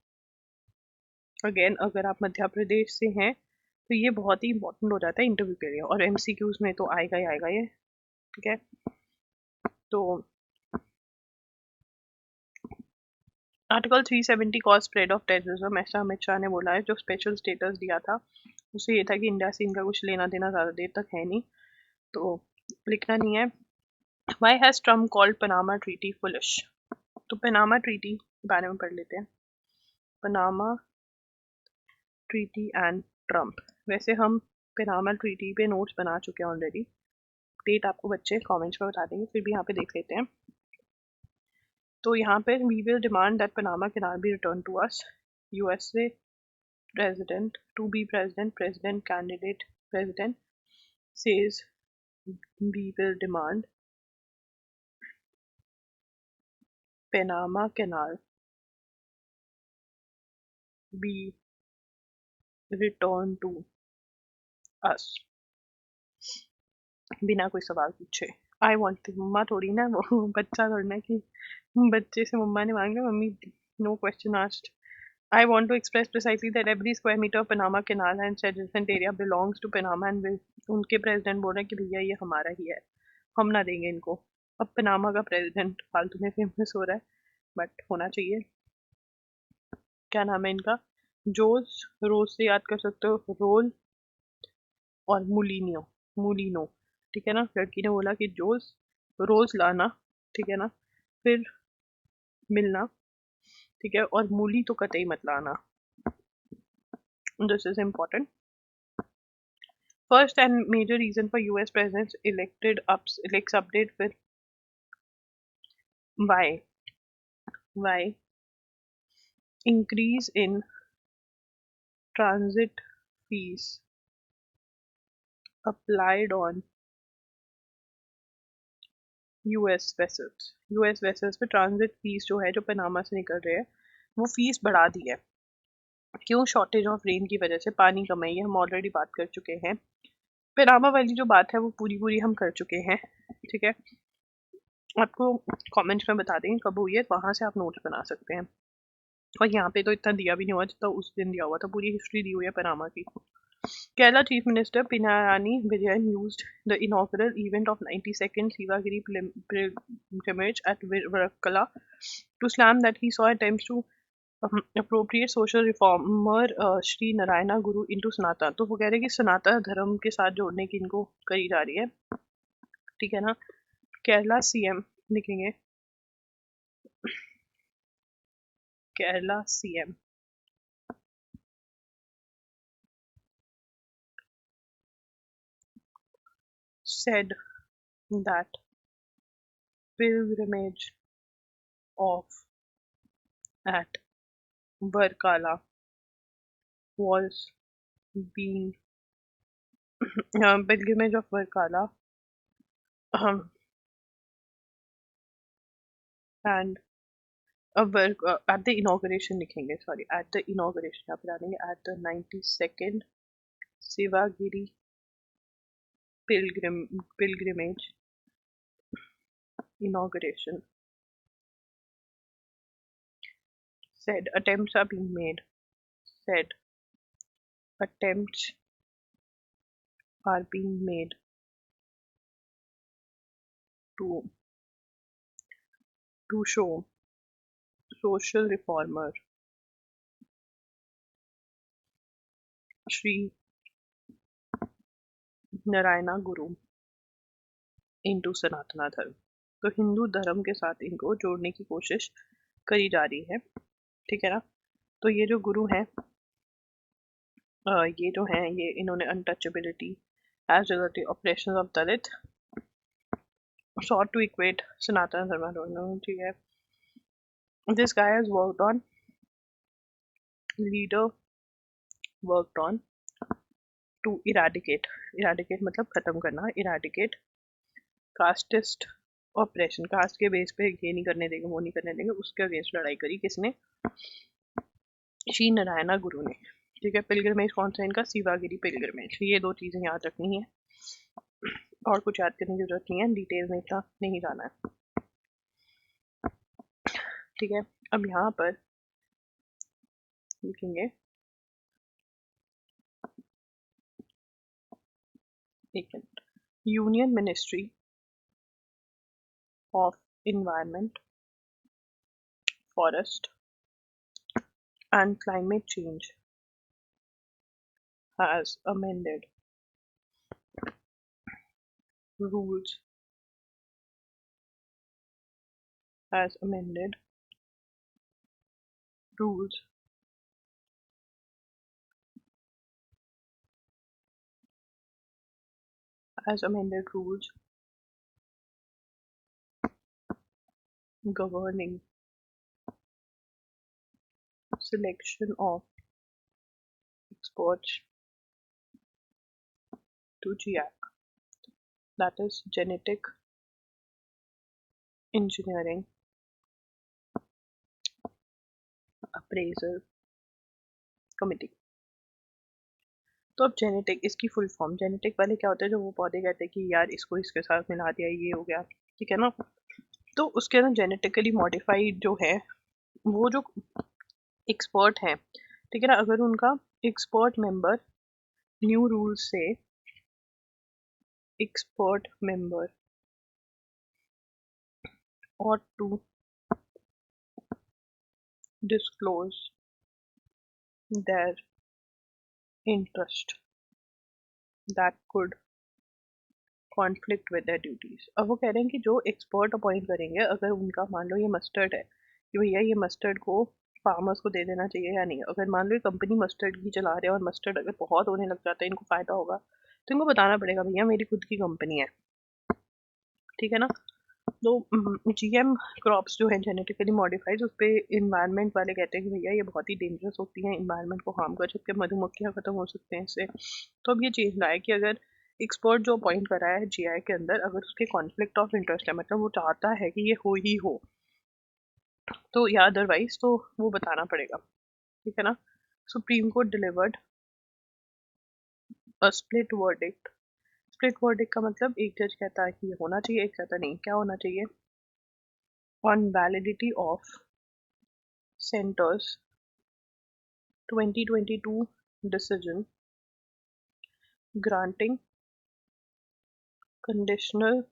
Again अगर आप मध्य प्रदेश से हैं तो ये बहुत ही इंपॉर्टेंट हो जाता है इंटरव्यू के लिए, और एमसीक्यूज में तो आएगा ही आएगा ये, ठीक है। तो article 370 cause spread of terrorism, ऐसा अमित शाह ने बोला है। जो स्पेशल स्टेटस दिया था उससे ये था कि इंडिया से इनका कुछ लेना देना ज़्यादा देर तक है नहीं, तो लिखना नहीं है। Why has Trump called Panama treaty foolish? तो पनामा ट्रीटी के बारे में पढ़ लेते हैं। Panama treaty and Trump. वैसे हम पनामा ट्रीटी पे नोट्स बना चुके हैं ऑलरेडी, डेट आपको बच्चे कमेंट्स में बता देंगे, फिर भी यहाँ पे देख लेते हैं। तो यहाँ पे we will demand that Panama canal be return to us. USA president to be president candidate president says we will demand Panama Canal be returned to us बिना कोई सवाल पूछे। आई वॉन्ट मम्मा थोड़ी ना, वो बच्चा थोड़ी ना कि बच्चे से मम्मा ने मांगे mummy, no question asked. I want to express precisely that every square meter of Panama Canal and adjacent area belongs to Panama and will, उनके प्रेसिडेंट बोल रहे हैं कि भैया ये हमारा ही है, हम ना देंगे इनको। अब पनामा का प्रेसिडेंट फालतू में फेमस हो रहा है, बट होना चाहिए। क्या नाम है इनका? जोस, रोज से याद कर सकते हो, रोल और मुलिनियो, मुलिनो, ठीक है ना। लड़की ने बोला कि जोस रोज लाना, ठीक है ना, फिर मिलना, ठीक है, और मूली तो कतई मत लाना। This is important. First and major reason for US presidents elects update with why increase in transit fees applied on US vessels पे ट्रांजिट फीस जो है, जो पनामा से निकल रहे हैं, वो फीस बढ़ा दी है। क्यों? शॉर्टेज ऑफ रेन की वजह से, पानी कम है, ये हम ऑलरेडी बात कर चुके हैं। पनामा वाली जो बात है वो पूरी पूरी हम कर चुके हैं, ठीक है। आपको कमेंट्स में बता देंगे कब हुई है, वहां से आप नोट्स बना सकते हैं। और यहाँ पे तो इतना दिया भी नहीं हुआ जितना उस दिन दिया हुआ था, पूरी हिस्ट्री दी हुई है पनामा की। Kerala Chief Minister Pinarayi Vijayan used the inaugural event of 92nd Sivagiri pilgrimage at Varakala to slam that he saw attempts to appropriate social reformer Shri Narayana Guru into Sanatana। तो वो कह रहे हैं कि सनातन धर्म के साथ जोड़ने की इनको करी जा रही है, ठीक है ना। केरला सीएम लिखेंगे, Kerala CM said that pilgrimage of at Varkala was being pilgrimage of Varkala and at the inauguration लिखेंगे, सॉरी, at the inauguration यहाँ पे डालेंगे at the 92nd Sivagiri pilgrimage inauguration said attempts are being made said attempts are being made to show social reformer Sri Narayana Guru into सनातना धर्म। तो हिंदू धर्म के साथ इनको जोड़ने की कोशिश करी जा रही है, ठीक है ना। तो ये जो गुरु हैं, ये जो हैं, ये इन्होंने untouchability as regard the operation of Dalit sought to equate Sanatana Dharma, ठीक है। This guy has worked on leader worked on to eradicate मतलब खत्म करना, eradicate कास्टिस्ट ऑपरेशन, कास्ट के बेस पे ये नहीं करने देंगे, वो नहीं करने देंगे, उसके अगेंस्ट लड़ाई करी किसने? श्री नारायणा गुरु ने, ठीक है। पिलग्रमेज कौन सा इनका? शिवागिरी पिलग्रमेज। ये दो चीजें याद रखनी है, और कुछ याद करने की जरूरत नहीं है, डिटेल में इतना नहीं जाना है, ठीक है। अब यहाँ पर लिखेंगे union ministry of environment, forest and climate change has amended rules has amended rules has amended rules governing selection of exports to GIAC, that is Genetic Engineering Appraisal Committee। तो अब जेनेटिक, इसकी फुल फॉर्म, जेनेटिक वाले क्या होता है, जो वो पौधे कहते हैं कि यार इसको इसके साथ मिला दिया, ये हो गया, ठीक है ना। तो उसके अंदर जेनेटिकली मॉडिफाइड जो है वो जो एक्सपर्ट हैं, ठीक है ना, अगर उनका एक्सपर्ट मेंबर न्यू रूल्स से expert member ought to disclose their interest that could conflict with their duties। अब वो कह रहे हैं कि जो एक्सपर्ट अपॉइंट करेंगे, अगर उनका मान लो ये मस्टर्ड है कि भैया ये मस्टर्ड को फार्मर्स को दे देना चाहिए या नहीं, अगर मान लो ये कंपनी मस्टर्ड की चला रहे हैं और मस्टर्ड अगर बहुत होने लग जाता है, इनको फायदा होगा, तो इनको बताना पड़ेगा भैया मेरी खुद की कंपनी है, ठीक है ना। तो जीएम क्रॉप्स जो है जेनेटिकली मॉडिफाइड, उस पर इन्वायरमेंट वाले कहते हैं कि भैया ये बहुत ही डेंजरस होती हैं, इन्वायरमेंट को हार्म कर सकते हैं, मधुमक्खियाँ खत्म हो सकते हैं इससे। तो अब ये चेंज लाए कि अगर एक्सपर्ट जो अपॉइंट करा है जीआई के अंदर, अगर उसके कॉन्फ्लिक्ट ऑफ इंटरेस्ट है, मतलब वो चाहता है कि ये हो ही हो, तो या अदरवाइज तो वो बताना पड़ेगा, ठीक है ना। Supreme court delivered a split verdict. Split verdict का मतलब एक जज कहता है कि ये होना चाहिए, एक कहता नहीं, क्या होना चाहिए, on validity of centres 2022 decision granting conditional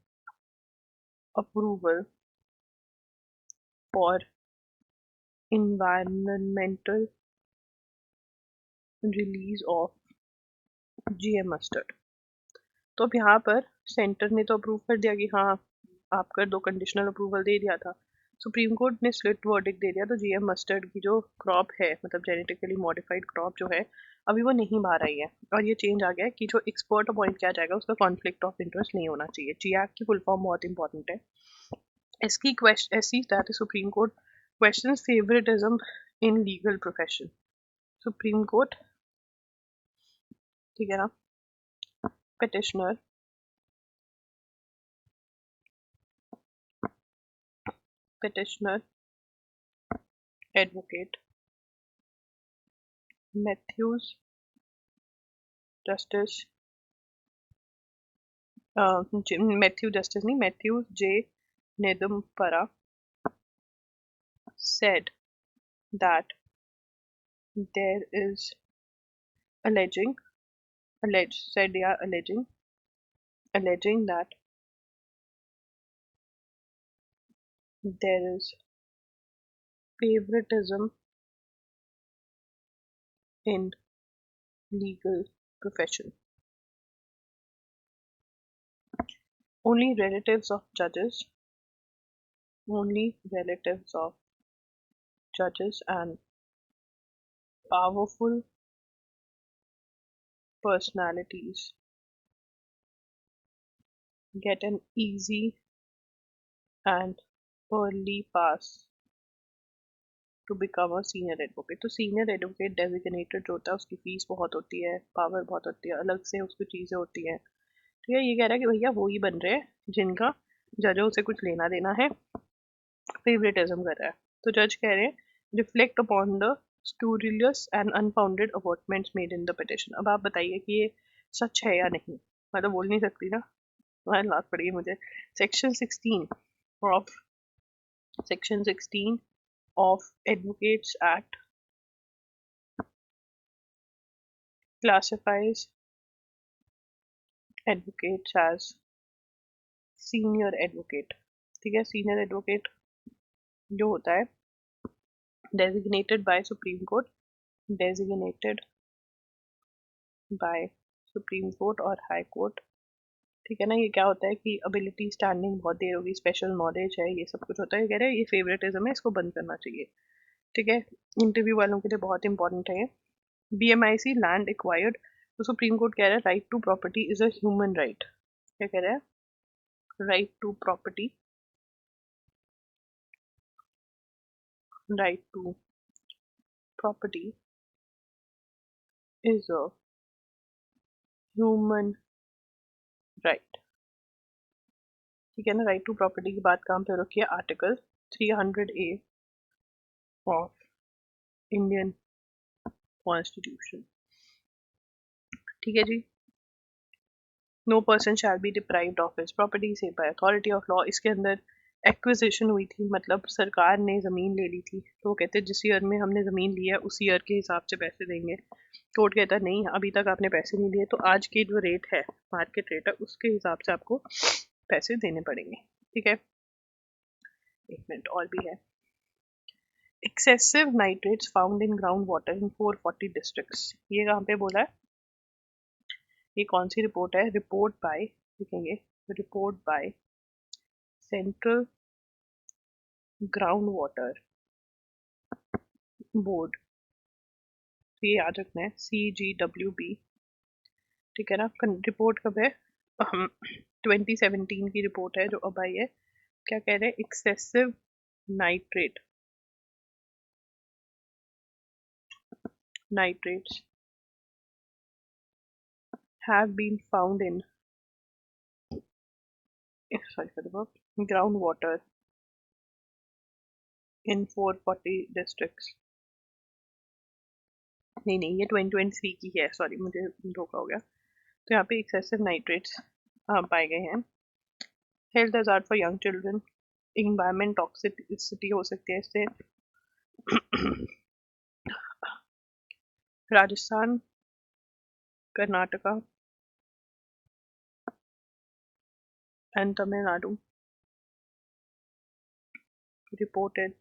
approval for environmental release of GM mustard। तो अब यहाँ पर सेंटर ने तो अप्रूव कर दिया कि हाँ आप कर दो, कंडीशनल अप्रूवल दे दिया था, सुप्रीम कोर्ट ने स्प्लिट वर्डिक्ट दे दिया, तो जीएम मस्टर्ड की जो क्रॉप है, मतलब जेनेटिकली मॉडिफाइड क्रॉप जो है, अभी वो नहीं बाहर आई है, और ये चेंज आ गया है कि जो एक्सपर्ट अपॉइंट किया जाएगा उसका कॉन्फ्लिक्ट ऑफ इंटरेस्ट नहीं होना चाहिए। जीएक की फुल फॉर्म बहुत इंपॉर्टेंट है। इसकी question that is supreme court questions favouritism in legal profession. Supreme court, ठीक है ना, petitioner advocate Matthews Justice Matthews J. Nedumpara said that there is alleging that there is favoritism in legal profession. Only relatives of judges and powerful personalities get an easy and early pass to become a senior advocate। तो senior advocate designated जो होता है उसकी fees बहुत होती है, power बहुत होती है, अलग से उसकी चीज़ें होती हैं। तो ये कह रहा है कि भैया वो ही बन रहे हैं जिनका जजों से कुछ लेना देना है, फेवरेटिज्म कर रहा है। तो जज कह रहे हैं reflect upon the spurious and unfounded appointments made in the petition. अब आप बताइए कि ये सच है या नहीं, मैं तो बोल नहीं सकती ना, तुम्हारी लात पड़ेगी मुझे। Section 16 of Advocates Act classifies advocates as senior advocate, ठीक है। सीनियर एडवोकेट जो होता है designated by Supreme Court, designated by Supreme Court और High Court. ठीक है ना, ये क्या होता है कि अबिलिटी, स्टैंडिंग, बहुत देर होगी, स्पेशल नॉलेज है, ये सब कुछ होता है. कह रहे हैं ये फेवरेटिज्म है, इसको बंद करना चाहिए. ठीक है, इंटरव्यू वालों के लिए बहुत इंपॉर्टेंट है ये. BMIC लैंड एक्वायर्ड, तो सुप्रीम कोर्ट कह रहा है right to property is a human right. क्या कह रहा है? Right to property, right to property is a human right. ठीक है ना, राइट टू प्रॉपर्टी की बात कहाँ पे रखी है? Article 300A of Indian constitution. ठीक है जी. No person shall be deprived of his property save by authority of law. इसके अंदर एक्विजिशन हुई थी, मतलब सरकार ने ज़मीन ले ली थी, तो वो कहते हैं जिस ईयर में हमने ज़मीन ली है उस ईयर के हिसाब से पैसे देंगे. कोर्ट कहता है नहीं, अभी तक आपने पैसे नहीं दिए, तो आज की जो रेट है, मार्केट रेट है, उसके हिसाब से आपको पैसे देने पड़ेंगे. ठीक है, एक मिनट और भी है. Excessive nitrates found in ground water in 440 districts. ये कहाँ पे बोला है? ये कौन सी रिपोर्ट है? रिपोर्ट बाय, लिखेंगे report by central ground water board. तो ये याद रखना है, CGWB. ठीक है ना. रिपोर्ट कब है? 2017 की रिपोर्ट है जो अब आई है. क्या कह रहे हैं? Excessive nitrate, nitrates have been found in, sorry for the verb, groundwater in 440 districts. नहीं, ये 2023 की है, सॉरी मुझे धोखा हो गया. तो यहाँ पे एक्सेसिव नाइट्रेट्स पाए गए हैं. Health hazard for young children, environment toxicity हो सकती है इससे. Rajasthan, Karnataka and Tamil Nadu reported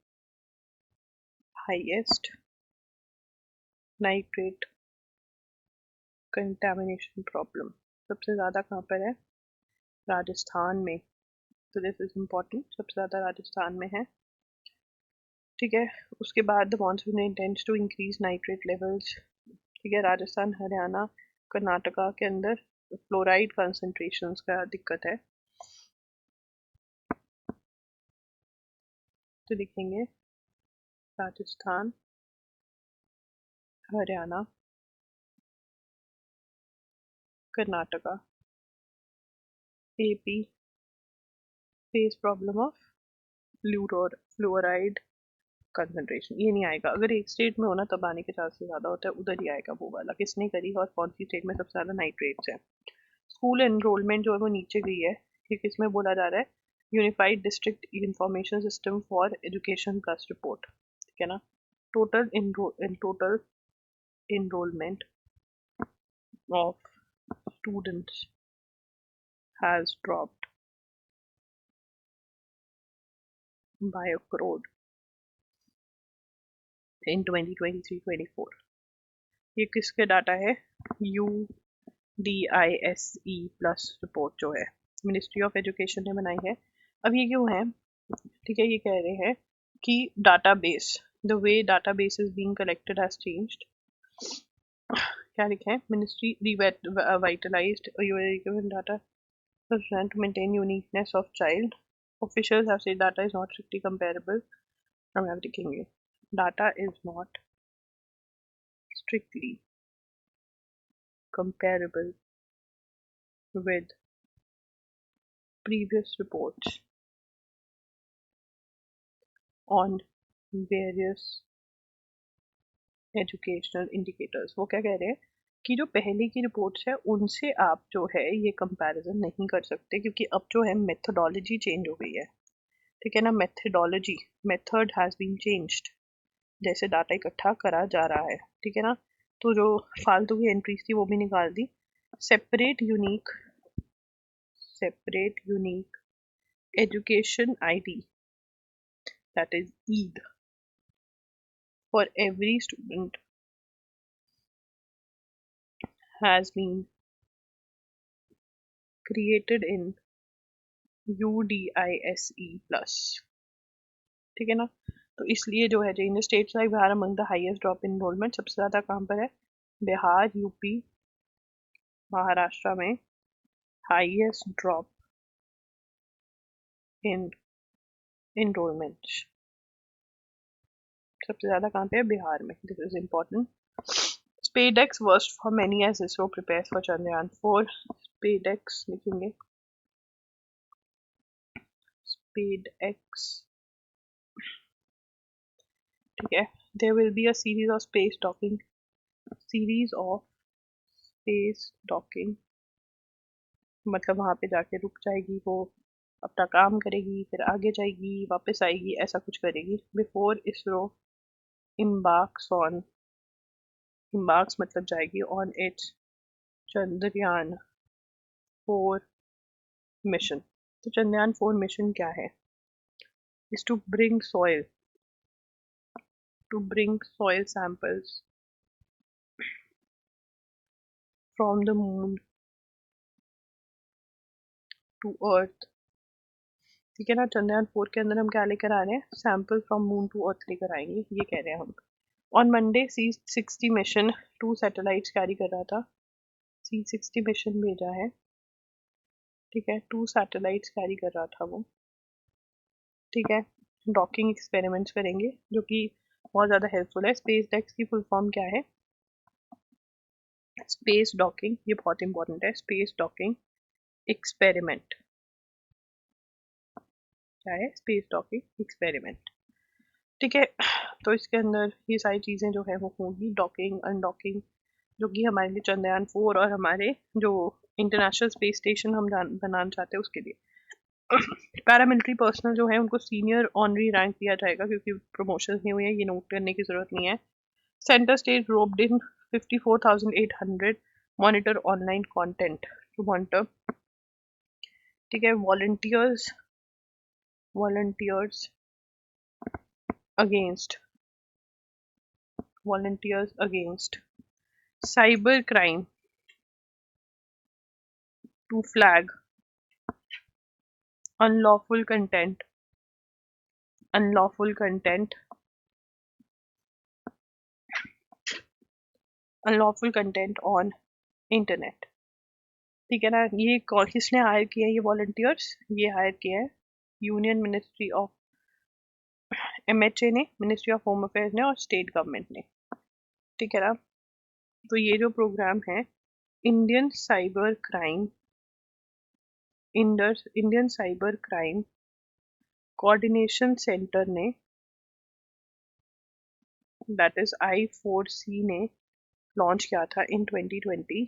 highest nitrate contamination problem. सबसे ज़्यादा कहाँ पर है? राजस्थान में. तो दिस इज इम्पोर्टेंट, सबसे ज़्यादा राजस्थान में है. ठीक है, उसके बाद the monsoon intends to increase nitrate levels. ठीक है, राजस्थान, हरियाणा, कर्नाटका के अंदर फ्लोराइड कंसंट्रेशंस का दिक्कत है. तो लिखेंगे Rajasthan, Haryana, Karnataka, AP face problem of fluoride concentration. ये नहीं आएगा, अगर एक स्टेट में होना तब आने के चांसेस ज़्यादा होता है, उधर ही आएगा वो वाला. किसने करी और कौन सी स्टेट में सबसे ज़्यादा नाइट्रेट्स है. स्कूल एनरोलमेंट जो है वो नीचे गई है. ठीक है, इसमें बोला जा रहा है unified district information system for education plus report. ठीक है ना. Total enrollment of students has dropped by a crore in 2023-24. ये किसके डाटा है? UDISE प्लस रिपोर्ट जो है मिनिस्ट्री ऑफ एजुकेशन ने बनाई है. अब ये क्यों है? ठीक है, ये कह रहे हैं कि database, the way database is being collected has changed. क्या लिखा है? Ministry revitalized your data to maintain uniqueness of child. Officials have said data is not strictly comparable. I'm लिखेंगे data is not strictly comparable with previous reports on various educational indicators. वो क्या कह रहे हैं कि जो पहले की रिपोर्ट्स है उनसे आप जो है ये कंपैरिजन नहीं कर सकते, क्योंकि अब जो है मेथोडोलॉजी चेंज हो गई है. ठीक है ना, methodology, method has been changed. जैसे डाटा इकट्ठा करा जा रहा है. ठीक है ना, तो जो फालतू की एंट्रीज थी वो भी निकाल दी. Separate unique education ID, that is ID, for every student has been created in UDISE plus. ठीक है ना। तो इसलिए जो है in states like Bihar among the highest drop in enrolment, सबसे ज़्यादा कहाँ पर है? बिहार, यूपी, महाराष्ट्र में हाईएस्ट ड्रॉप इन एनरोलमेंट। सबसे ज़्यादा कहाँ पे है? बिहार में। This is important. SpaceX worst for many as ISRO prepares for Chandrayaan 4. SpaceX लिखेंगे, SpaceX, ठीक है। There will be a series of space docking, मतलब वहाँ पे जाके रुक जाएगी वो, अपना काम करेगी, फिर आगे जाएगी, वापस आएगी, ऐसा कुछ करेगी। बिफोर इसरो इम्बार्क्स मतलब जाएगी ऑन इट्स चंद्रयान 4 मिशन। तो चंद्रयान 4 मिशन क्या है? Is to bring soil samples from the moon to earth। ठीक है ना। चंद्रयान 4 के अंदर हम क्या लेकर आ रहे हैं? Sample from moon to earth लेकर आएंगे, ये कह रहे हैं हम। On Monday C60 mission 2 satellites carry कर रहा था। C60 मिशन भेजा है, ठीक है। 2 सैटेलाइट्स कैरी कर रहा था वो, ठीक है। डॉकिंग एक्सपेरिमेंट्स करेंगे जो कि बहुत ज़्यादा हेल्पफुल है। स्पेस डेक्स की फुल फॉर्म क्या है? स्पेस डॉकिंग, ये बहुत इंपॉर्टेंट है। स्पेस डॉकिंग एक्सपेरिमेंट क्या है? स्पेस डॉकिंग एक्सपेरिमेंट, ठीक है। तो इसके अंदर ये सारी चीज़ें जो है वो होंगी, डॉकिंग, अनडॉकिंग, जो कि हमारे लिए चंद्रयान 4 और हमारे जो इंटरनेशनल स्पेस स्टेशन हम बनाना चाहते हैं उसके लिए। पैरामिलिट्री पर्सनल जो है उनको सीनियर ऑनरी रैंक दिया जाएगा, क्योंकि प्रमोशन नहीं हुई है, ये नोट करने की ज़रूरत नहीं है। Centre stage robbed in 54,800 monitor online content to monitor, ठीक है। Volunteers against cyber crime to flag unlawful content unlawful content on internet, ठीक है ना। ये किसने हायर किया है? ये वॉलंटियर्स ये हायर किया है यूनियन मिनिस्ट्री ऑफ MHA ने, मिनिस्ट्री ऑफ होम अफेयर्स ने और स्टेट गवर्नमेंट ने, ठीक है ना। तो ये जो प्रोग्राम है Indian cyber crime coordination centre ने, दैट इज I4C ने लॉन्च किया था इन 2020,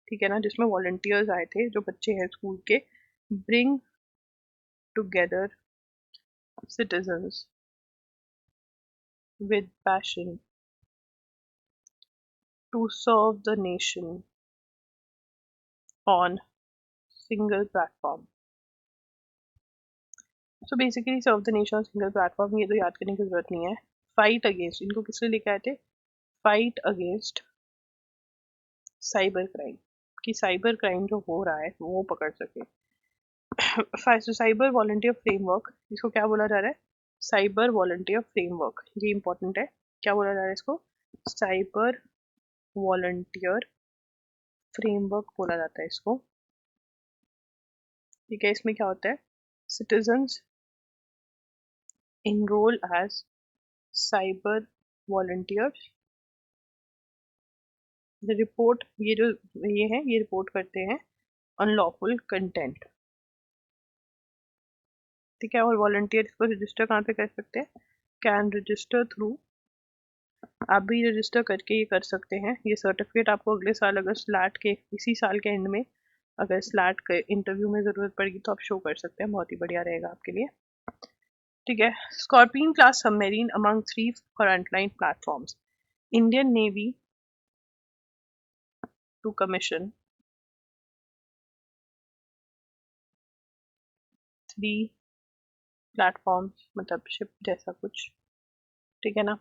ठीक है ना। जिसमें वॉलंटियर्स आए थे जो बच्चे हैं स्कूल के, bring together citizens with passion to serve the nation on single platform। So basically serve the nation on single platform, ये तो याद करने की जरूरत नहीं है। फाइट अगेंस्ट, इनको किस लिए लेके आए थे? फाइट अगेंस्ट साइबर क्राइम, कि साइबर क्राइम जो हो रहा है वो पकड़ सके। साइबर वॉलंटियर फ्रेमवर्क, इसको क्या बोला जा रहा है? साइबर वॉलंटियर फ्रेमवर्क, ये इंपॉर्टेंट है। क्या बोला जा रहा है इसको? साइबर वॉलंटियर फ्रेमवर्क बोला जाता है इसको, ठीक है। इसमें क्या होता है? Citizens enroll as cyber volunteers, report, ये रिपोर्ट करते हैं अनलॉफुल कंटेंट, ठीक है। और वॉलंटियर इसको रजिस्टर कहाँ पे कर सकते हैं? कैन रजिस्टर थ्रू, आप भी रजिस्टर करके ये कर सकते हैं। ये सर्टिफिकेट आपको अगले साल, अगर स्लैट के इसी साल के एंड में अगर स्लैट के इंटरव्यू में ज़रूरत पड़ेगी तो आप शो कर सकते हैं, बहुत ही बढ़िया रहेगा आपके लिए, ठीक है। Scorpion class submarine among 3 frontline platforms, Indian navy to commission 3 platforms, मतलब शिप जैसा कुछ, ठीक है ना।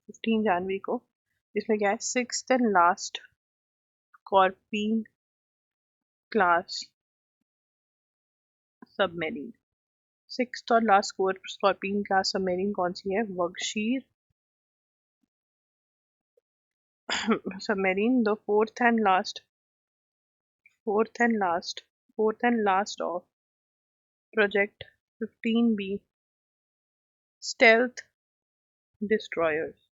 15 जनवरी को, इसमें क्या है, 6th and last Scorpene class submarine. 6th और लास्ट स्कॉर्पिन क्लास सबमेरीन कौन सी है, Vagsheer submarine. The fourth and last of project 15B stealth destroyers.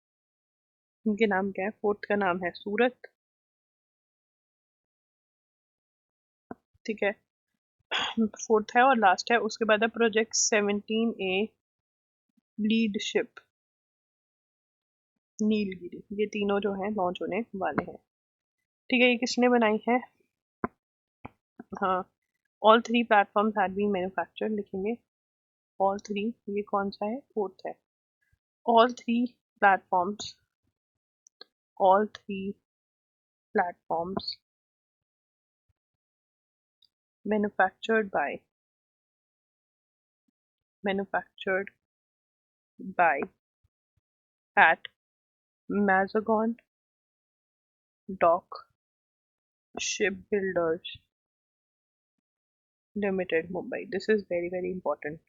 इनके नाम क्या है, फोर्थ का नाम है सूरत, ठीक है, फोर्थ है और लास्ट है। उसके बाद है project 17A lead ship Nilgiri. ये तीनों जो हैं लॉन्च होने वाले हैं, ठीक है। ये किसने बनाई है, हाँ, all 3 platforms had been manufactured लिखेंगे, ऑल 3, ये कौन सा है, फोर्थ है। All 3 platforms manufactured by at Mazagon Dock Shipbuilders Limited Mumbai. This is very very important,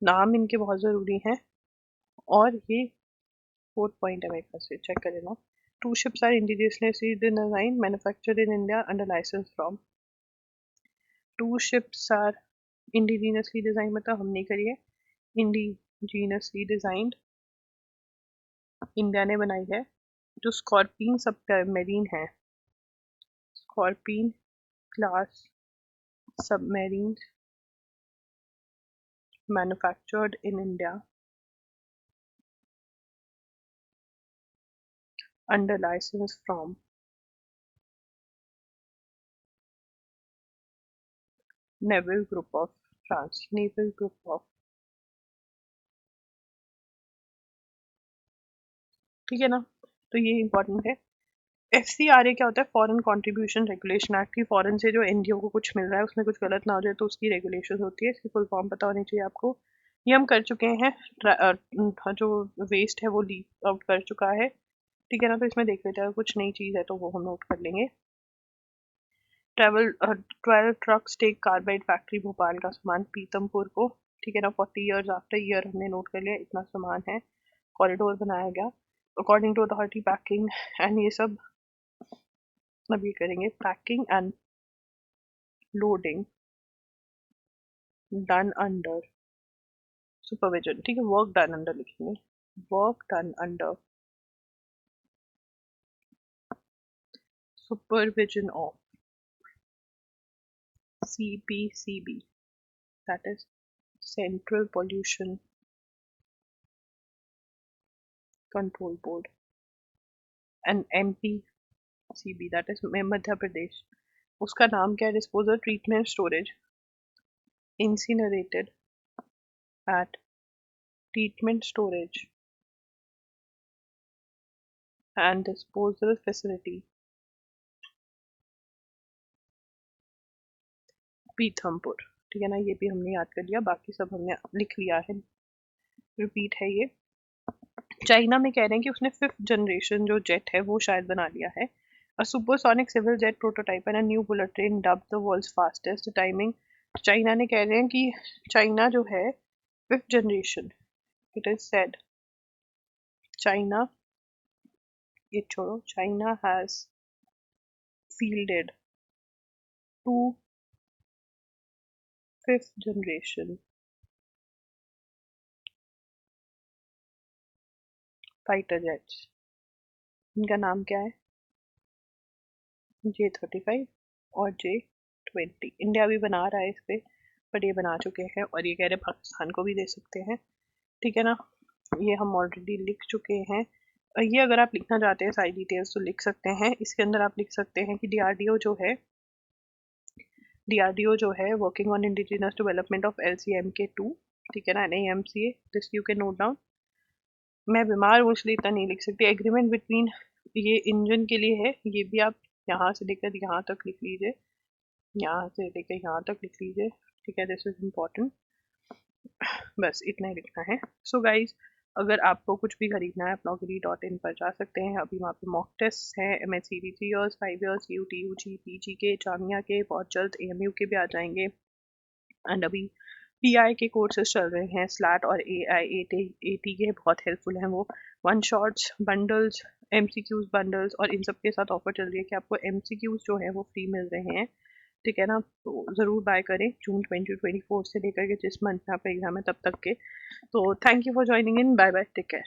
नाम इनके बहुत ज़रूरी हैं। और ये फोर्थ पॉइंट है मेरे पास से, चेक कर लेना। 2 ships are indigenously designed, manufactured in India under license from। 2 ships are indigenously designed मतलब हमने करी है, indigenously designed इंडिया ने बनाई है। जो स्कॉर्पिन सबमरीन है, Scorpene class submarine manufactured in India under license from Naval Group of France, Naval Group of, ठीक है ना। तो ये इंपॉर्टेंट है। FCRA क्या होता है, फॉरेन कंट्रीब्यूशन रेगुलेशन एक्ट की, फॉरेन से जो एनजीओ को कुछ मिल रहा है उसमें कुछ गलत ना हो जाए तो उसकी रेगुलेशन होती है, इसकी फुल फॉर्म पता होनी चाहिए आपको। ये हम कर चुके हैं, जो वेस्ट है वो लीक आउट कर चुका है, ठीक है ना। तो इसमें देख लेते हैं, कुछ नई चीज़ है तो वो हम नोट कर लेंगे। 12 trucks take carbide factory Bhopal का सामान पीतमपुर को, ठीक है ना। 40 years आफ्टर ईयर हमने नोट कर लिया, इतना सामान है, कॉरिडोर बनाया गया according to authority, packing and ये सब अभी करेंगे। Packing and loading done under supervision, ठीक है, वर्क डन अंडर लिखेंगे, work done under supervision of CPCB, that is Central Pollution Control Board, and MPCB, that is Madhya Pradesh. उसका नाम क्या है, disposal treatment storage incinerated at treatment storage and disposal facility Pithampur, ठीक है ना। ये भी हमने याद कर लिया, बाकी सब हमने लिख लिया है, रिपीट है ये। चाइना में कह रहे हैं कि उसने 5th जनरेशन जो जेट है वो शायद बना लिया है। A supersonic civil jet prototype and a new bullet train dubbed the world's fastest timing। China ने कह रहे हैं कि चाइना जो है 5th generation, it is said China, ये छोड़ो, China has fielded 2 5th generation fighter jets. इनका नाम क्या है, J-35 और J-20। इंडिया भी बना रहा है इस पे, बट ये बना चुके हैं और ये कह रहे पाकिस्तान को भी दे सकते हैं, ठीक है ना। ये हम ऑलरेडी लिख चुके हैं। ये अगर आप लिखना चाहते हैं सारी डिटेल्स तो लिख सकते हैं। इसके अंदर आप लिख सकते हैं कि DRDO जो है working on indigenous development of LCMK2, ठीक है ना, NAMCA, this you can note down. मैं बीमार हूँ इसलिए इतना नहीं लिख सकती। एग्रीमेंट बिटवीन, ये इंजन के लिए है, ये भी आप यहाँ से लेकर यहाँ तक लिख लीजिए, यहाँ से लेकर यहाँ तक लिख लीजिए, ठीक है, दिस इज इम्पोर्टेंट। बस इतना ही लिखना है। सो गाइज, अगर आपको कुछ भी खरीदना है आप naukri.in पर जा सकते हैं। अभी वहाँ पे मॉक टेस्ट हैं MHCD 3 years 5 years UT UG PG के, जामिया के, बहुत जल्द AMU के भी आ जाएंगे। एंड अभी PI के कोर्सेज चल रहे हैं, स्लैट और AIAT के बहुत हेल्पफुल हैं वो। One shots bundles, MCQs bundles, और इन सब के साथ ऑफर चल रही है कि आपको MCQs जो है वो फ्री मिल रहे हैं। ठीक है ना, तो ज़रूर बाय करें जून 2024 से लेकर के जिस मंथ में आपका एग्जाम है तब तक के। तो thank you for joining in, bye bye, take care.